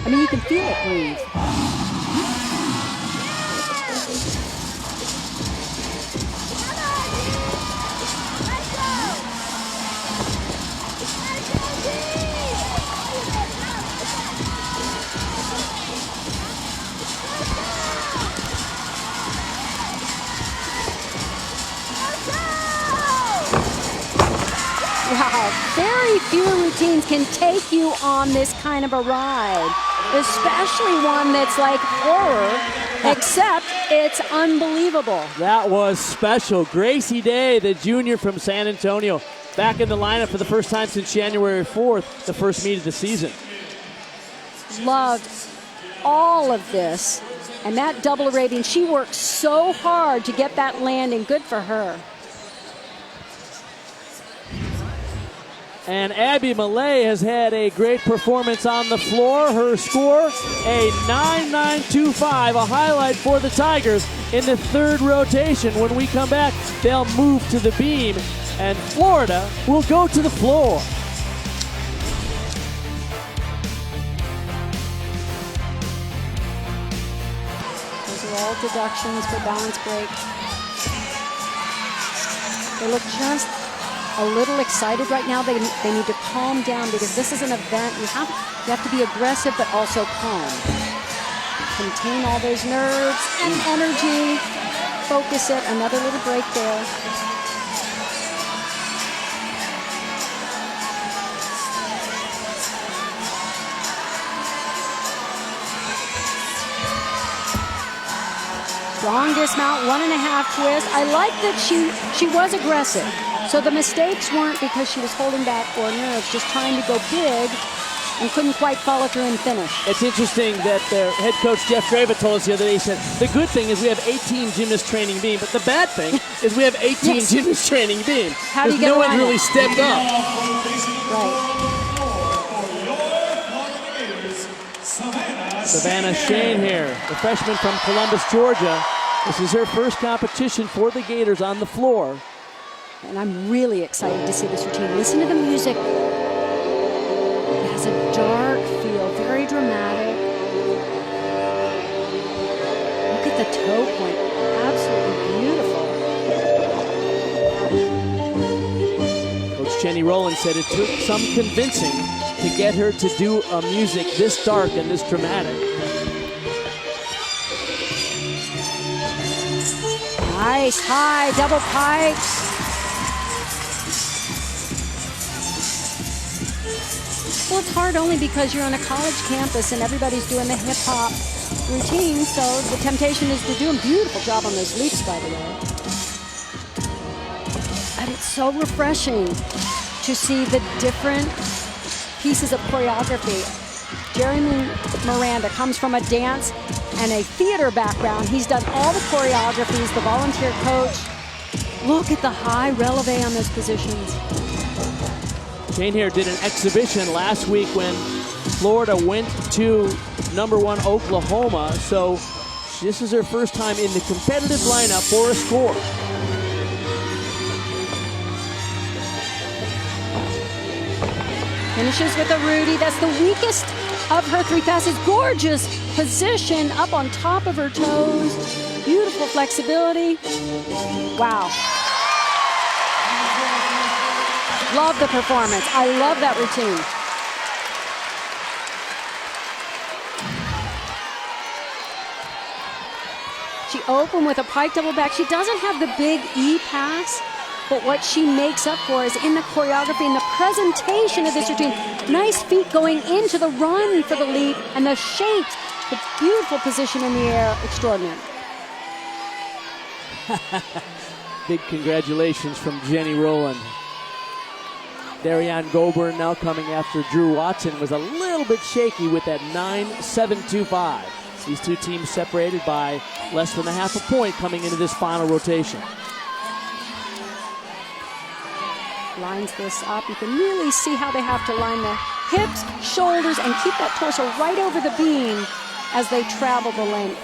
I mean, you can feel it breathe. Wow, very few routines can take you on this kind of a ride, especially one that's like horror, except it's unbelievable. That was special. Gracie Day, the junior from San Antonio, back in the lineup for the first time since January 4th, the first meet of the season. Loved all of this. And that double Arabian, she worked so hard to get that landing. Good for her. And Abby Malay has had a great performance on the floor. Her score, a 9.925, a highlight for the Tigers in the third rotation. When we come back, they'll move to the beam, and Florida will go to the floor. Those are all deductions for balance break. They look just a little excited right now. They need to calm down because this is an event. You have to be aggressive but also calm. Contain all those nerves and energy. Focus it. Another little break there. Strong dismount, 1.5 twist. I like that she was aggressive. So the mistakes weren't because she was holding back or nerves, just trying to go big and couldn't quite follow through and finish. It's interesting that their head coach Jeff Graver told us the other day, he said, the good thing is we have 18 gymnasts training beam, but the bad thing is we have 18 yes. gymnasts training beam. How do you get no around one really it? stepped up. Right. Savannah Shane here, the freshman from Columbus, Georgia. This is her first competition for the Gators on the floor. And I'm really excited to see this routine. Listen to the music. It has a dark feel, very dramatic. Look at the toe point. Absolutely beautiful. Coach Jenny Rowland said it took some convincing to get her to do a music this dark and this dramatic. Nice, high, double pipes. Well, it's hard only because you're on a college campus and everybody's doing the hip-hop routine, so the temptation is to do a beautiful job on those leaps, by the way. But it's so refreshing to see the different pieces of choreography. Jeremy Miranda comes from a dance and a theater background. He's done all the choreographies, the volunteer coach. Look at the high releve on those positions. Shane here did an exhibition last week when Florida went to #1 Oklahoma, so this is her first time in the competitive lineup for a score. Finishes with a Rudy. That's the weakest of her three passes. Gorgeous position up on top of her toes. Beautiful flexibility. Wow. Love the performance. I love that routine. She opened with a pike double back. She doesn't have the big E pass, but what she makes up for is in the choreography and the presentation of this routine. Nice feet going into the run for the leap, and the shapes, the beautiful position in the air, extraordinary. Big congratulations from Jenny Rowland. Darianne Goburn now coming after Drew Watson was a little bit shaky with that 9.725. These two teams separated by less than a half a point coming into this final rotation. Lines this up. You can really see how they have to line the hips, shoulders, and keep that torso right over the beam as they travel the length.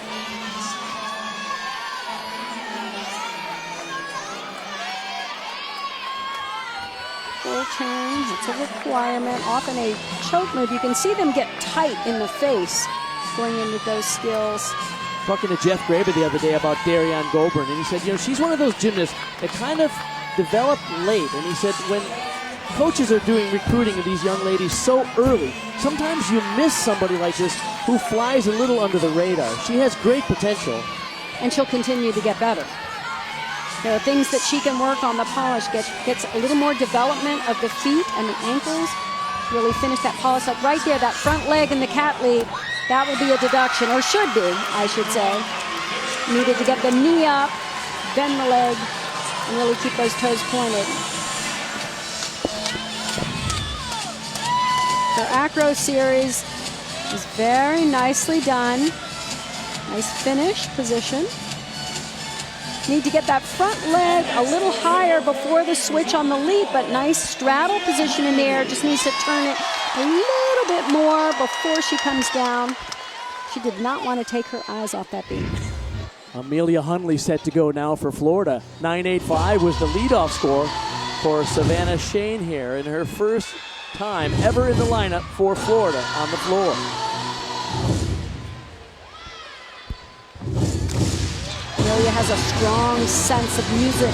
Full turn, that's a requirement. Often a choke move. You can see them get tight in the face going into those skills. Talking to Jeff Graber the other day about Darianne Goburn, and he said, she's one of those gymnasts that kind of developed late. And he said when coaches are doing recruiting of these young ladies so early, sometimes you miss somebody like this who flies a little under the radar. She has great potential. And she'll continue to get better. There are things that she can work on. The polish gets a little more development of the feet and the ankles. Really finish that polish up right there, that front leg in the cat leap. That would be a deduction, or should be, I should say. Needed to get the knee up, bend the leg, and really keep those toes pointed. Her acro series is very nicely done. Nice finish position. Need to get that front leg a little higher before the switch on the leap, but nice straddle position in the air. Just needs to turn it a little bit more before she comes down. She did not want to take her eyes off that beam. Amelia Hundley set to go now for Florida. 9.85 was the leadoff score for Savannah Shane here in her first time ever in the lineup for Florida on the floor. Amelia has a strong sense of music.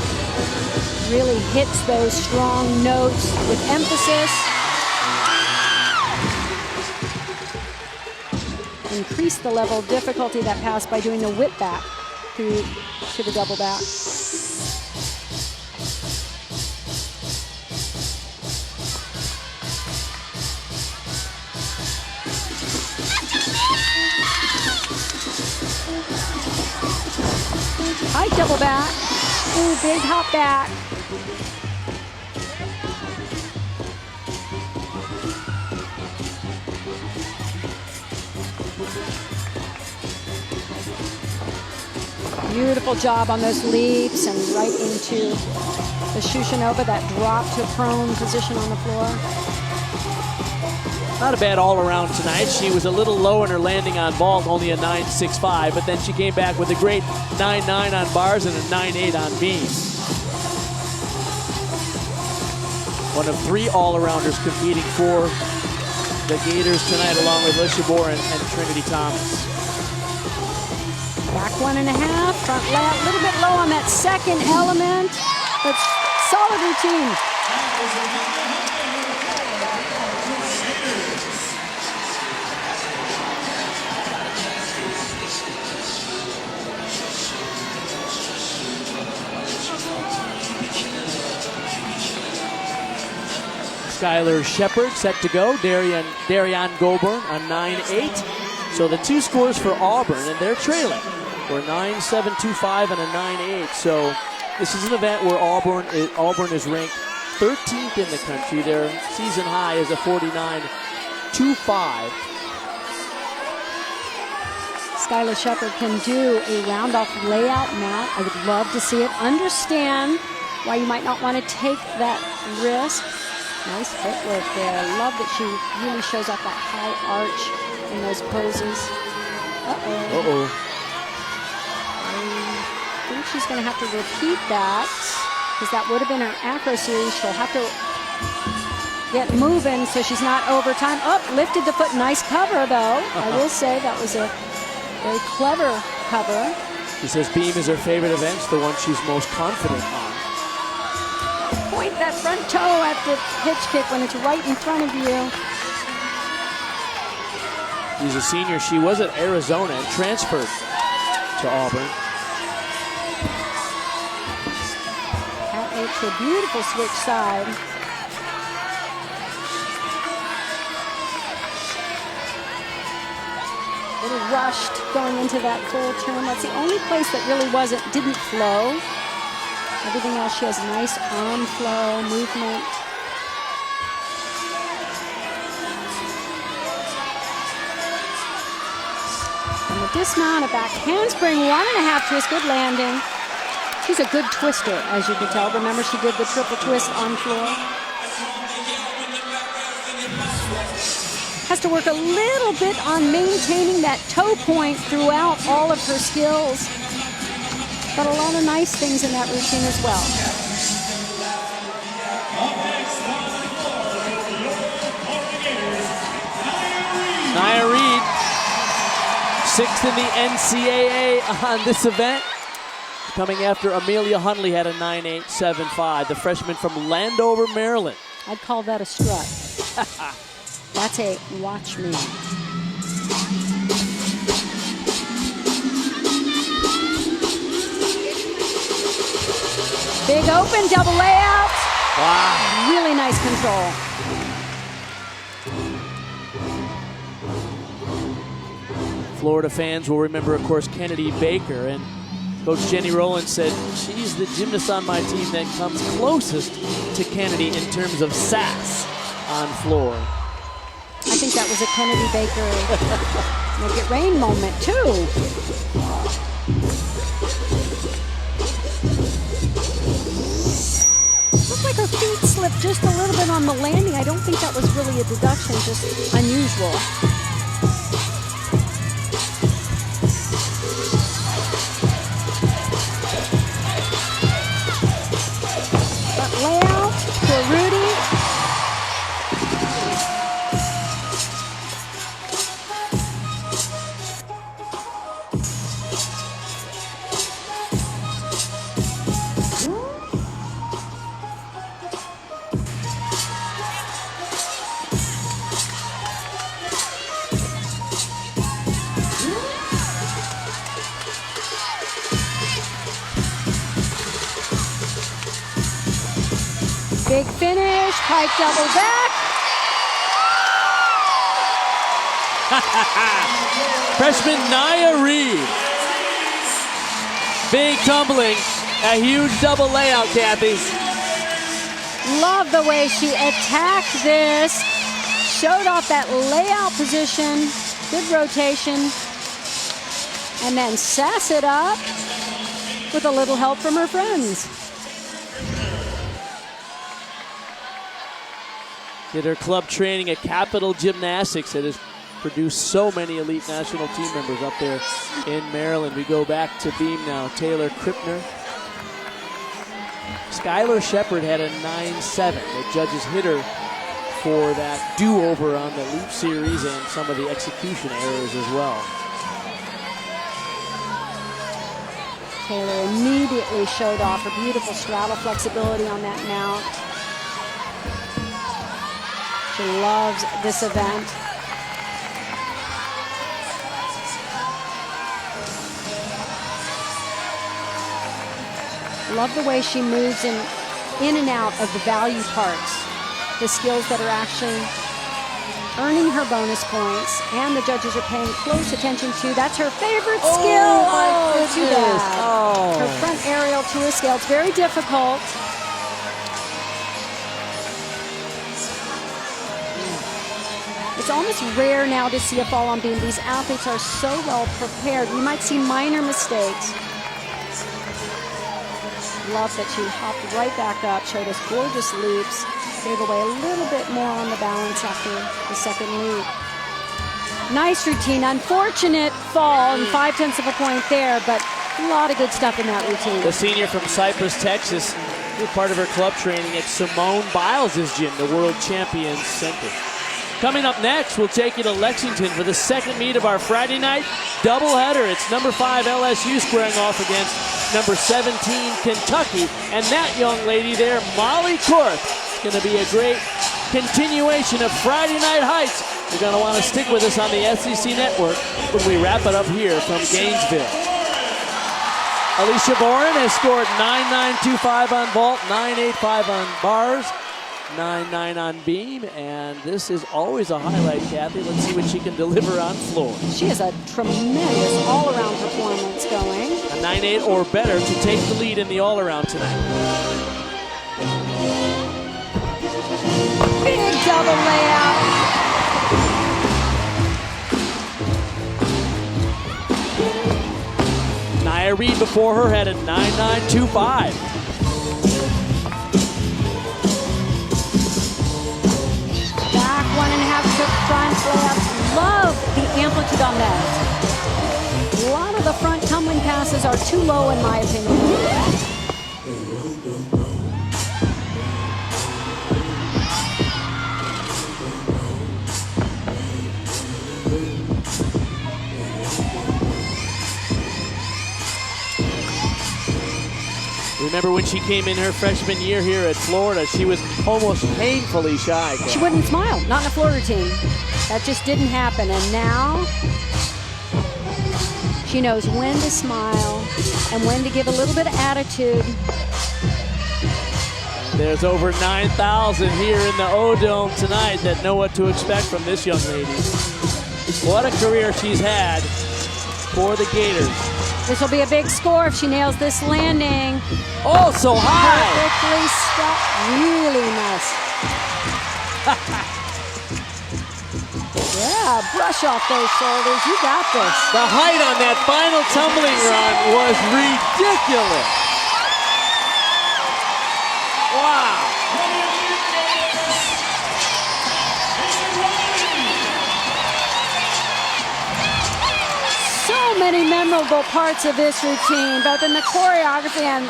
Really hits those strong notes with emphasis. Increase the level of difficulty that pass by doing the whip back to the double back. High double back. Ooh, big hop back. Beautiful job on those leaps and right into the Shushanova, that drop to prone position on the floor. Not a bad all-around tonight. She was a little low in her landing on vault, only a 9.65, but then she came back with a great 9.9 on bars and a 9.8 on beam. One of three all-arounders competing for the Gators tonight, along with Lisha Boren and Trinity Thomas. Back 1.5, front layup, a little bit low on that second element, but solid routine. Skylar Shepard set to go. Darian Goburn on 9.8. So the two scores for Auburn, and they're trailing. We're 9.725 and a 9.8. So this is an event where Auburn is ranked 13th in the country. Their season high is a 49.25. Skylar Shepard can do a round-off layout, Matt. I would love to see it. Understand why you might not want to take that risk. Nice footwork there. I love that she really shows off that high arch in those poses. Uh-oh. I think she's going to have to repeat that, because that would have been her acro series. She'll have to get moving so she's not over time. Up, lifted the foot. Nice cover, though. I will say that was a very clever cover. She says beam is her favorite event. It's the one she's most confident on. Point that front toe at the pitch kick when it's right in front of you. She's a senior. She was at Arizona and transferred to Auburn. At a beautiful switch side. A little rushed going into that full turn. That's the only place that really didn't flow. Everything else, she has nice arm flow, movement. And the dismount, a back handspring, 1.5 twist, good landing. She's a good twister, as you can tell. Remember, she did the triple twist on floor. Has to work a little bit on maintaining that toe point throughout all of her skills. But a lot of nice things in that routine as well. Nia Reed, 6th in the NCAA on this event. Coming after Amelia Hundley had a 9.875, the freshman from Landover, Maryland. I'd call that a strut. That's a watch me. Big open, double layout. Wow. Really nice control. Florida fans will remember, of course, Kennedy Baker. And Coach Jenny Rowland said, she's the gymnast on my team that comes closest to Kennedy in terms of sass on floor. I think that was a Kennedy Baker make it rain moment, too. Looks like her feet slipped just a little bit on the landing. I don't think that was really a deduction, just unusual. But layout for Rudy. Big finish, pike double back. Freshman Nia Reed. Big tumbling, a huge double layout, Kathy. Love the way she attacked this. Showed off that layout position. Good rotation. And then sass it up with a little help from her friends. Did her club training at Capital Gymnastics that has produced so many elite national team members up there in Maryland. We go back to beam now. Taylor Krippner. Skylar Shepard had a 9-7. The judges hit her for that do-over on the loop series and some of the execution errors as well. Taylor immediately showed off her beautiful straddle flexibility on that mount. She loves this event. Love the way she moves in and out of the value parts. The skills that are actually earning her bonus points, and the judges are paying close attention to. That's her favorite skill. Oh, too bad. Her front aerial to a scale. It's very difficult. It's almost rare now to see a fall on beam. These athletes are so well prepared. You might see minor mistakes. Love that she hopped right back up, showed us gorgeous leaps, gave away a little bit more on the balance after the second leap. Nice routine. Unfortunate fall and 0.5 of a point there, but a lot of good stuff in that routine. The senior from Cypress, Texas, did part of her club training at Simone Biles' gym, the World Champions Center. Coming up next, we'll take you to Lexington for the second meet of our Friday night doubleheader. It's number 5 LSU squaring off against number 17 Kentucky. And that young lady there, Molly Korth, going to be a great continuation of Friday Night Heights. You're going to want to stick with us on the SEC Network when we wrap it up here from Gainesville. Alicia Boren has scored 9.925 on vault, 9.85 on bars, 9.9 on beam, and this is always a highlight, Kathy. Let's see what she can deliver on floor. She has a tremendous all-around performance going. A 9.8 or better to take the lead in the all-around tonight. Big double layout. Nia Reed before her had a 9.925. Back 1.5 to front layout. Love the amplitude on that. A lot of the front tumbling passes are too low in my opinion. Remember when she came in her freshman year here at Florida, she was almost painfully shy. She wouldn't smile, not in a floor routine. That just didn't happen. And now she knows when to smile and when to give a little bit of attitude. There's over 9,000 here in the O-Dome tonight that know what to expect from this young lady. What a career she's had for the Gators. This will be a big score if she nails this landing. Oh, so high! Perfectly stuck. Really nice. brush off those shoulders. You got this. The height on that final tumbling run was ridiculous. Wow. So many memorable parts of this routine, both in the choreography and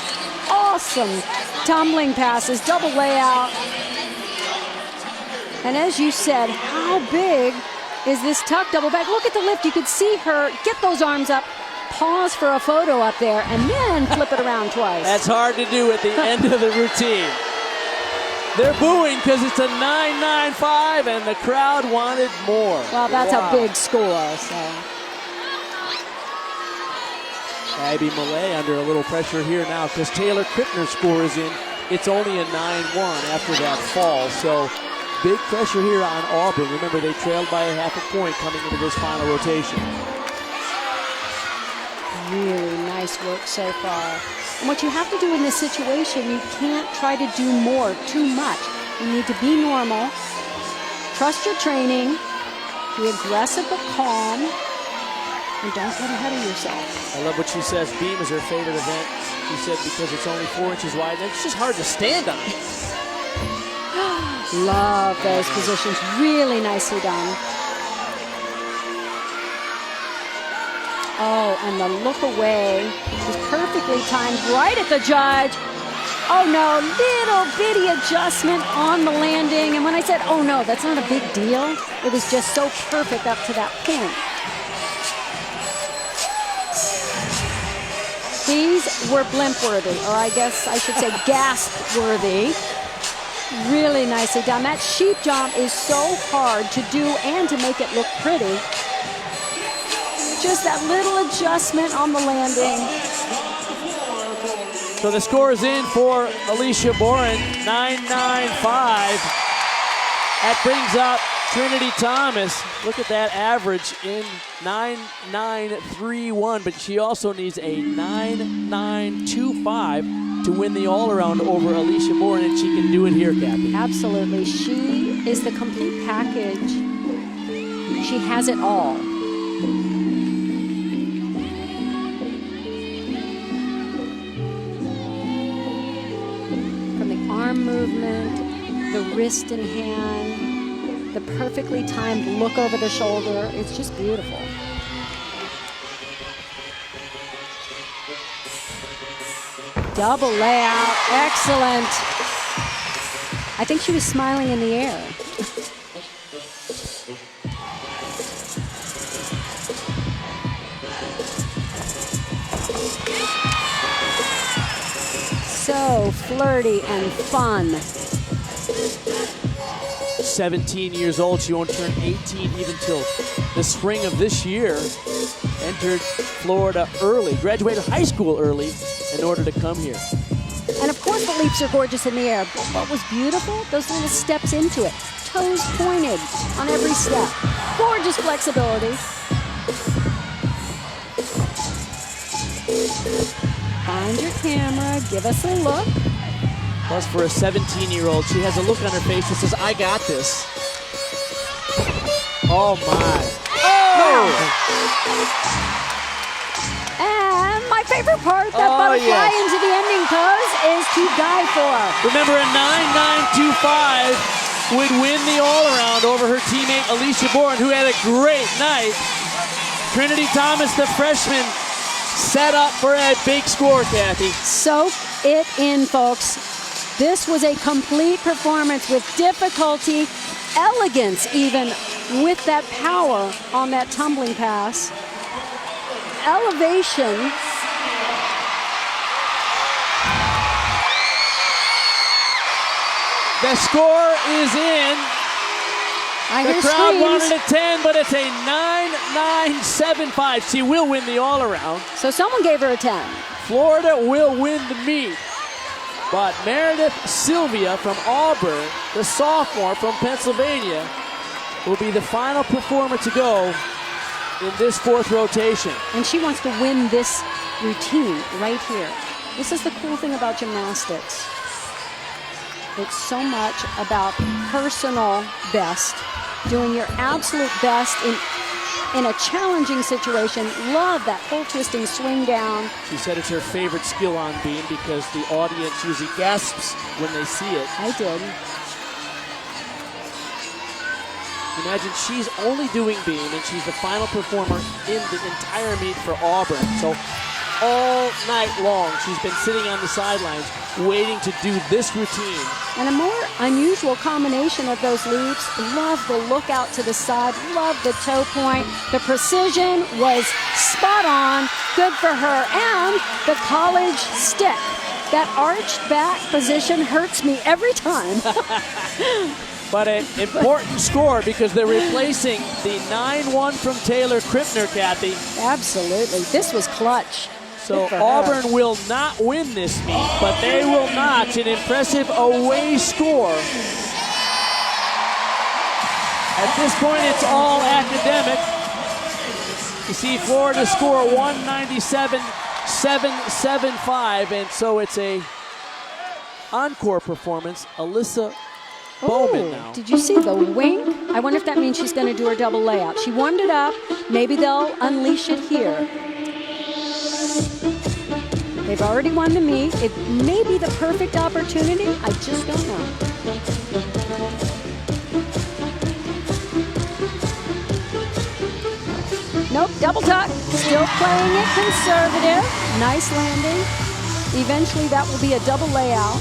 awesome tumbling passes, double layout. And as you said, how big is this tuck double back? Look at the lift. You could see her get those arms up, pause for a photo up there, and then flip it around twice. That's hard to do at the end of the routine. They're booing because it's a 9.95 and the crowd wanted more. Well, that's a big score. So. Abby Millay under a little pressure here now because Taylor Krippner's score is in. It's only a 9-1 after that fall. So big pressure here on Auburn. Remember, they trailed by a half a point coming into this final rotation. Really nice work so far. And what you have to do in this situation, you can't try to do more, too much. You need to be normal, trust your training, be aggressive but calm, and don't get ahead of yourself. I love what she says. Beam is her favorite event. She said because it's only 4 inches wide. And it's just hard to stand on it. Love those positions. Really nicely done. Oh, and the look away was perfectly timed right at the judge. Oh no, little bitty adjustment on the landing. And when I said, oh no, that's not a big deal, it was just so perfect up to that point. These were blimp-worthy, or I guess I should say gasp-worthy. Really nicely done. That sheep jump is so hard to do and to make it look pretty. Just that little adjustment on the landing. So the score is in for Alicia Boren, 9.95. That brings up Trinity Thomas. Look at that average in 9.931, but she also needs a 9.925 to win the all-around over Alicia Boren, and she can do it here, Kathy. Absolutely. She is the complete package. She has it all. From the arm movement, the wrist and hand, the perfectly timed look over the shoulder. It's just beautiful. Double layout, excellent. I think she was smiling in the air. So flirty and fun. 17 years old. She won't turn 18 even till the spring of this year. Entered Florida early, graduated high school early in order to come here. And of course the leaps are gorgeous in the air. But what was beautiful? Those little steps into it. Toes pointed on every step. Gorgeous flexibility. Find your camera, give us a look. Plus, for a 17-year-old, she has a look on her face that says, I got this. Oh, my. Oh! And my favorite part, that butterfly into the ending pose, is to die for. Remember, a 9.925 would win the all-around over her teammate, Alicia Boren, who had a great night. Trinity Thomas, the freshman, set up for a big score, Kathy. Soak it in, folks. This was a complete performance with difficulty, elegance even, with that power on that tumbling pass. Elevation. The score is in. The crowd wanted a 10, but it's a 9.975. She will win the all-around. So someone gave her a 10. Florida will win the meet. But Meredith Sylvia from Auburn, the sophomore from Pennsylvania, will be the final performer to go in this fourth rotation. And she wants to win this routine right here. This is the cool thing about gymnastics. It's so much about personal best doing your absolute best in a challenging situation. Love that full twisting swing down. She said it's her favorite skill on beam because the audience usually gasps when they see it. I did. Imagine she's only doing beam and she's the final performer in the entire meet for Auburn. So all night long she's been sitting on the sidelines waiting to do this routine. And a more unusual combination of those leaps. Love the look out to the side. Love the toe point. The precision was spot on. Good for her. And the college stick. That arched back position hurts me every time. But an important score because they're replacing the 9-1 from Taylor Krippner, Kathy. Absolutely. This was clutch. So Auburn will not win this meet, but they will notch an impressive away score. At this point, it's all academic. You see Florida score 197.775, and so it's a encore performance. Alyssa Bowman now. Did you see the wink? I wonder if that means she's going to do her double layout. She warmed it up. Maybe they'll unleash it here. They've already won the meet. It may be the perfect opportunity. I just don't know. Nope, double tuck. Still playing it conservative. Nice landing. Eventually that will be a double layout.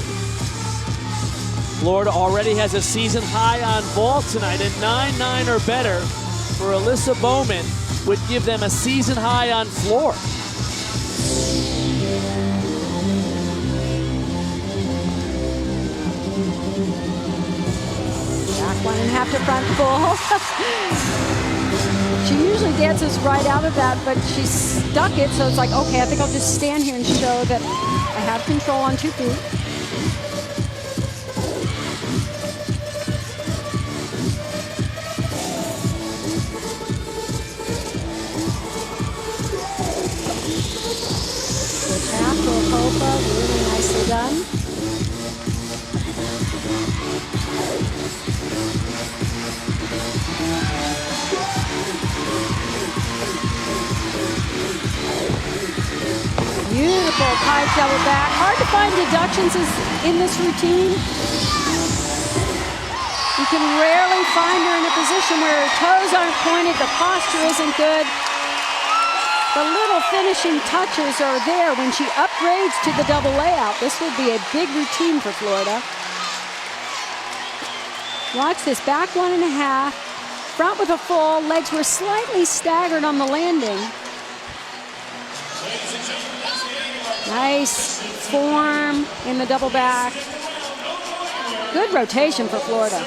Florida already has a season high on vault tonight, and 9-9 or better for Alyssa Bowman would give them a season high on floor. Back 1.5 to front full. She usually dances right out of that, but she stuck it, so it's like, okay, I think I'll just stand here and show that I have control on 2 feet. Really nicely done. Beautiful pipe double back. Hard to find deductions in this routine. You can rarely find her in a position where her toes aren't pointed, the posture isn't good. The little finishing touches are there when she upgrades to the double layout. This would be a big routine for Florida. Watch this, back 1.5, front with a full, legs were slightly staggered on the landing. Nice form in the double back. Good rotation for Florida.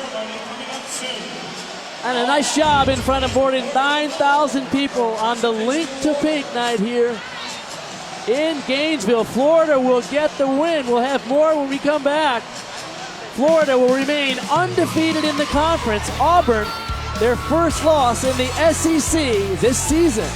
And a nice job in front of more than 9,000 people on the Link to Pink night here in Gainesville. Florida will get the win. We'll have more when we come back. Florida will remain undefeated in the conference. Auburn, their first loss in the SEC this season.